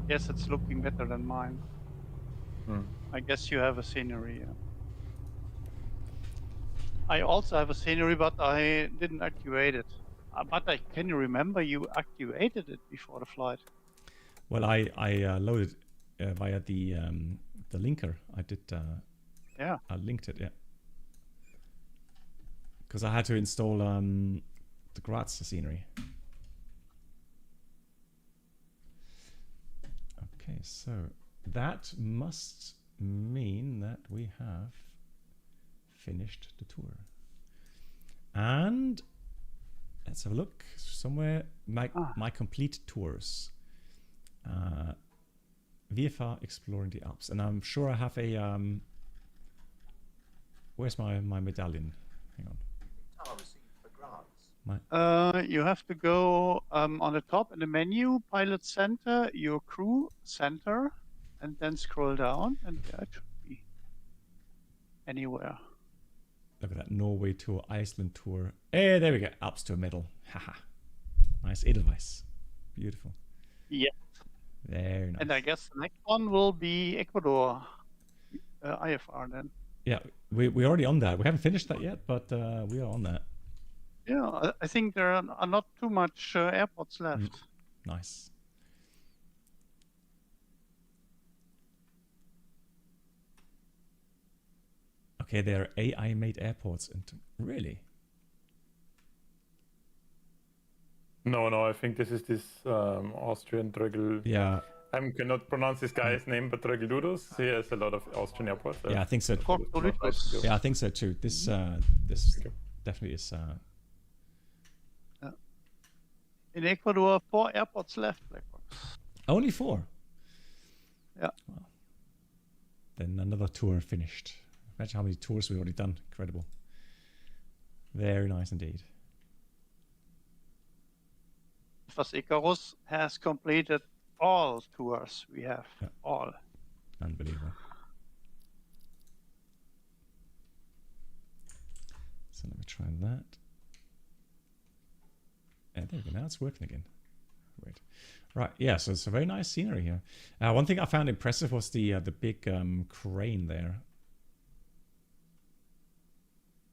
Yes, it's looking better than mine. I guess you have a scenery. Yeah. I also have a scenery, but I didn't activate it. Can you remember you activated it before the flight? Well, I loaded via the linker. I did. Yeah. I linked it, yeah. Because I had to install the Graz scenery. Okay, so that must mean that we have finished the tour. And let's have a look. Somewhere, my complete tours. VFR exploring the Alps. And I'm sure I have a... where's my medallion? Hang on. Tower received for grants. You have to go on the top in the menu, Pilot Center, your Crew Center, and then scroll down, and yeah, it should be anywhere. Look at that Norway tour, Iceland tour. Hey, there we go. Alps tour medal. Haha. Nice. Edelweiss. Beautiful. Yeah. Very nice. And I guess the next one will be Ecuador, IFR then. Yeah, we're already on that. We haven't finished that yet, but we are on that. Yeah, I think there are not too much airports left. Nice. Okay, they're AI-made airports. And really? No, I think this is this Austrian Drögel. Yeah. I cannot pronounce this guy's name, but Drögeldudus. He has a lot of Austrian airports. Yeah, I think so. Yeah, I think so too. This definitely is. In Ecuador, 4 airports left, Blackbox. Only 4. Yeah. Wow. Then another tour finished. Imagine how many tours we've already done. Incredible. Very nice indeed. FAS Icarus has completed all tours we have. Yeah. All. Unbelievable. So let me try that. And there we go. Now it's working again. Great. Right. Yeah. So it's a very nice scenery here. One thing I found impressive was the big crane there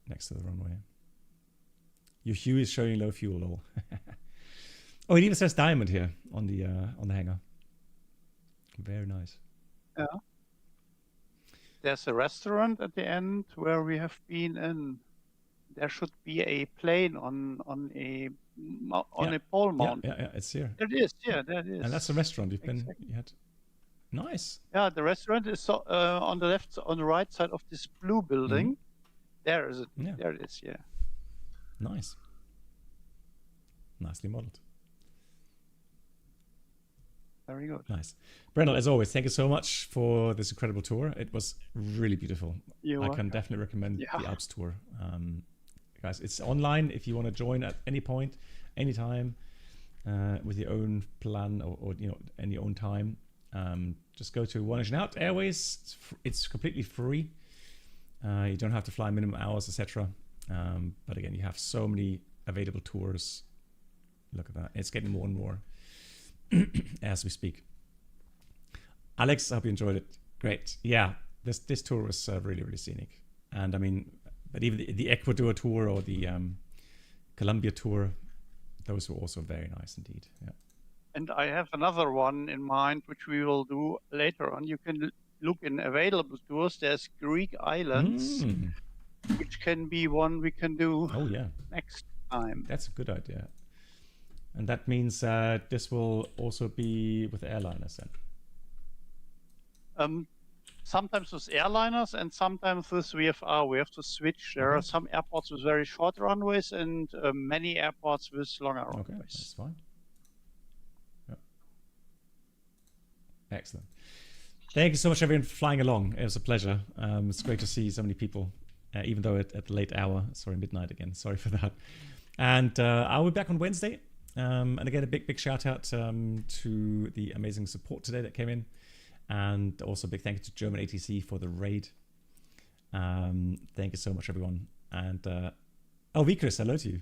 next to the runway. Your hue is showing low fuel. Lol. Oh, it even says diamond here on the hangar. Very nice. Yeah. There's a restaurant at the end where we have been in. There should be a plane on a pole mount. Yeah, it's here. There it is. Yeah, there it is. And that's a restaurant you've been. You had. Nice. Yeah, the restaurant is on the right side of this blue building. There is it. Yeah. There it is. Yeah. Nice. Nicely modeled. Very good. Nice. Brendel, as always, thank you so much for this incredible tour. It was really beautiful. I can definitely recommend the Alps tour. Guys, it's online if you want to join at any point, anytime, with your own plan or in your own time. Just go to One Engine Out Airways. It's completely free. You don't have to fly minimum hours, etc. But again, you have so many available tours. Look at that. It's getting more and more as we speak. Alex, I hope you enjoyed it. Great. Yeah, this tour was really, really scenic. And I mean, but even the Ecuador tour or the Colombia tour, those were also very nice indeed. Yeah. And I have another one in mind, which we will do later on. You can look in available tours. There's Greek islands, which can be one we can do next time. That's a good idea. And that means this will also be with airliners then? Sometimes with airliners and sometimes with VFR. We have to switch. There are some airports with very short runways and many airports with longer runways. Okay, that's fine. Yeah. Excellent. Thank you so much, everyone, for flying along. It was a pleasure. It's great to see so many people, even though at the late hour. Sorry, midnight again. Sorry for that. And I'll be back on Wednesday. And again, a big shout out to the amazing support today that came in. And also a big thank you to German ATC for the raid. Thank you so much, everyone. And Vikris, hello to you.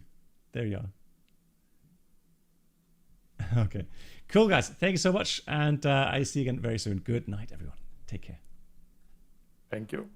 There you are. Okay. Cool, guys. Thank you so much. And I see you again very soon. Good night, everyone. Take care. Thank you.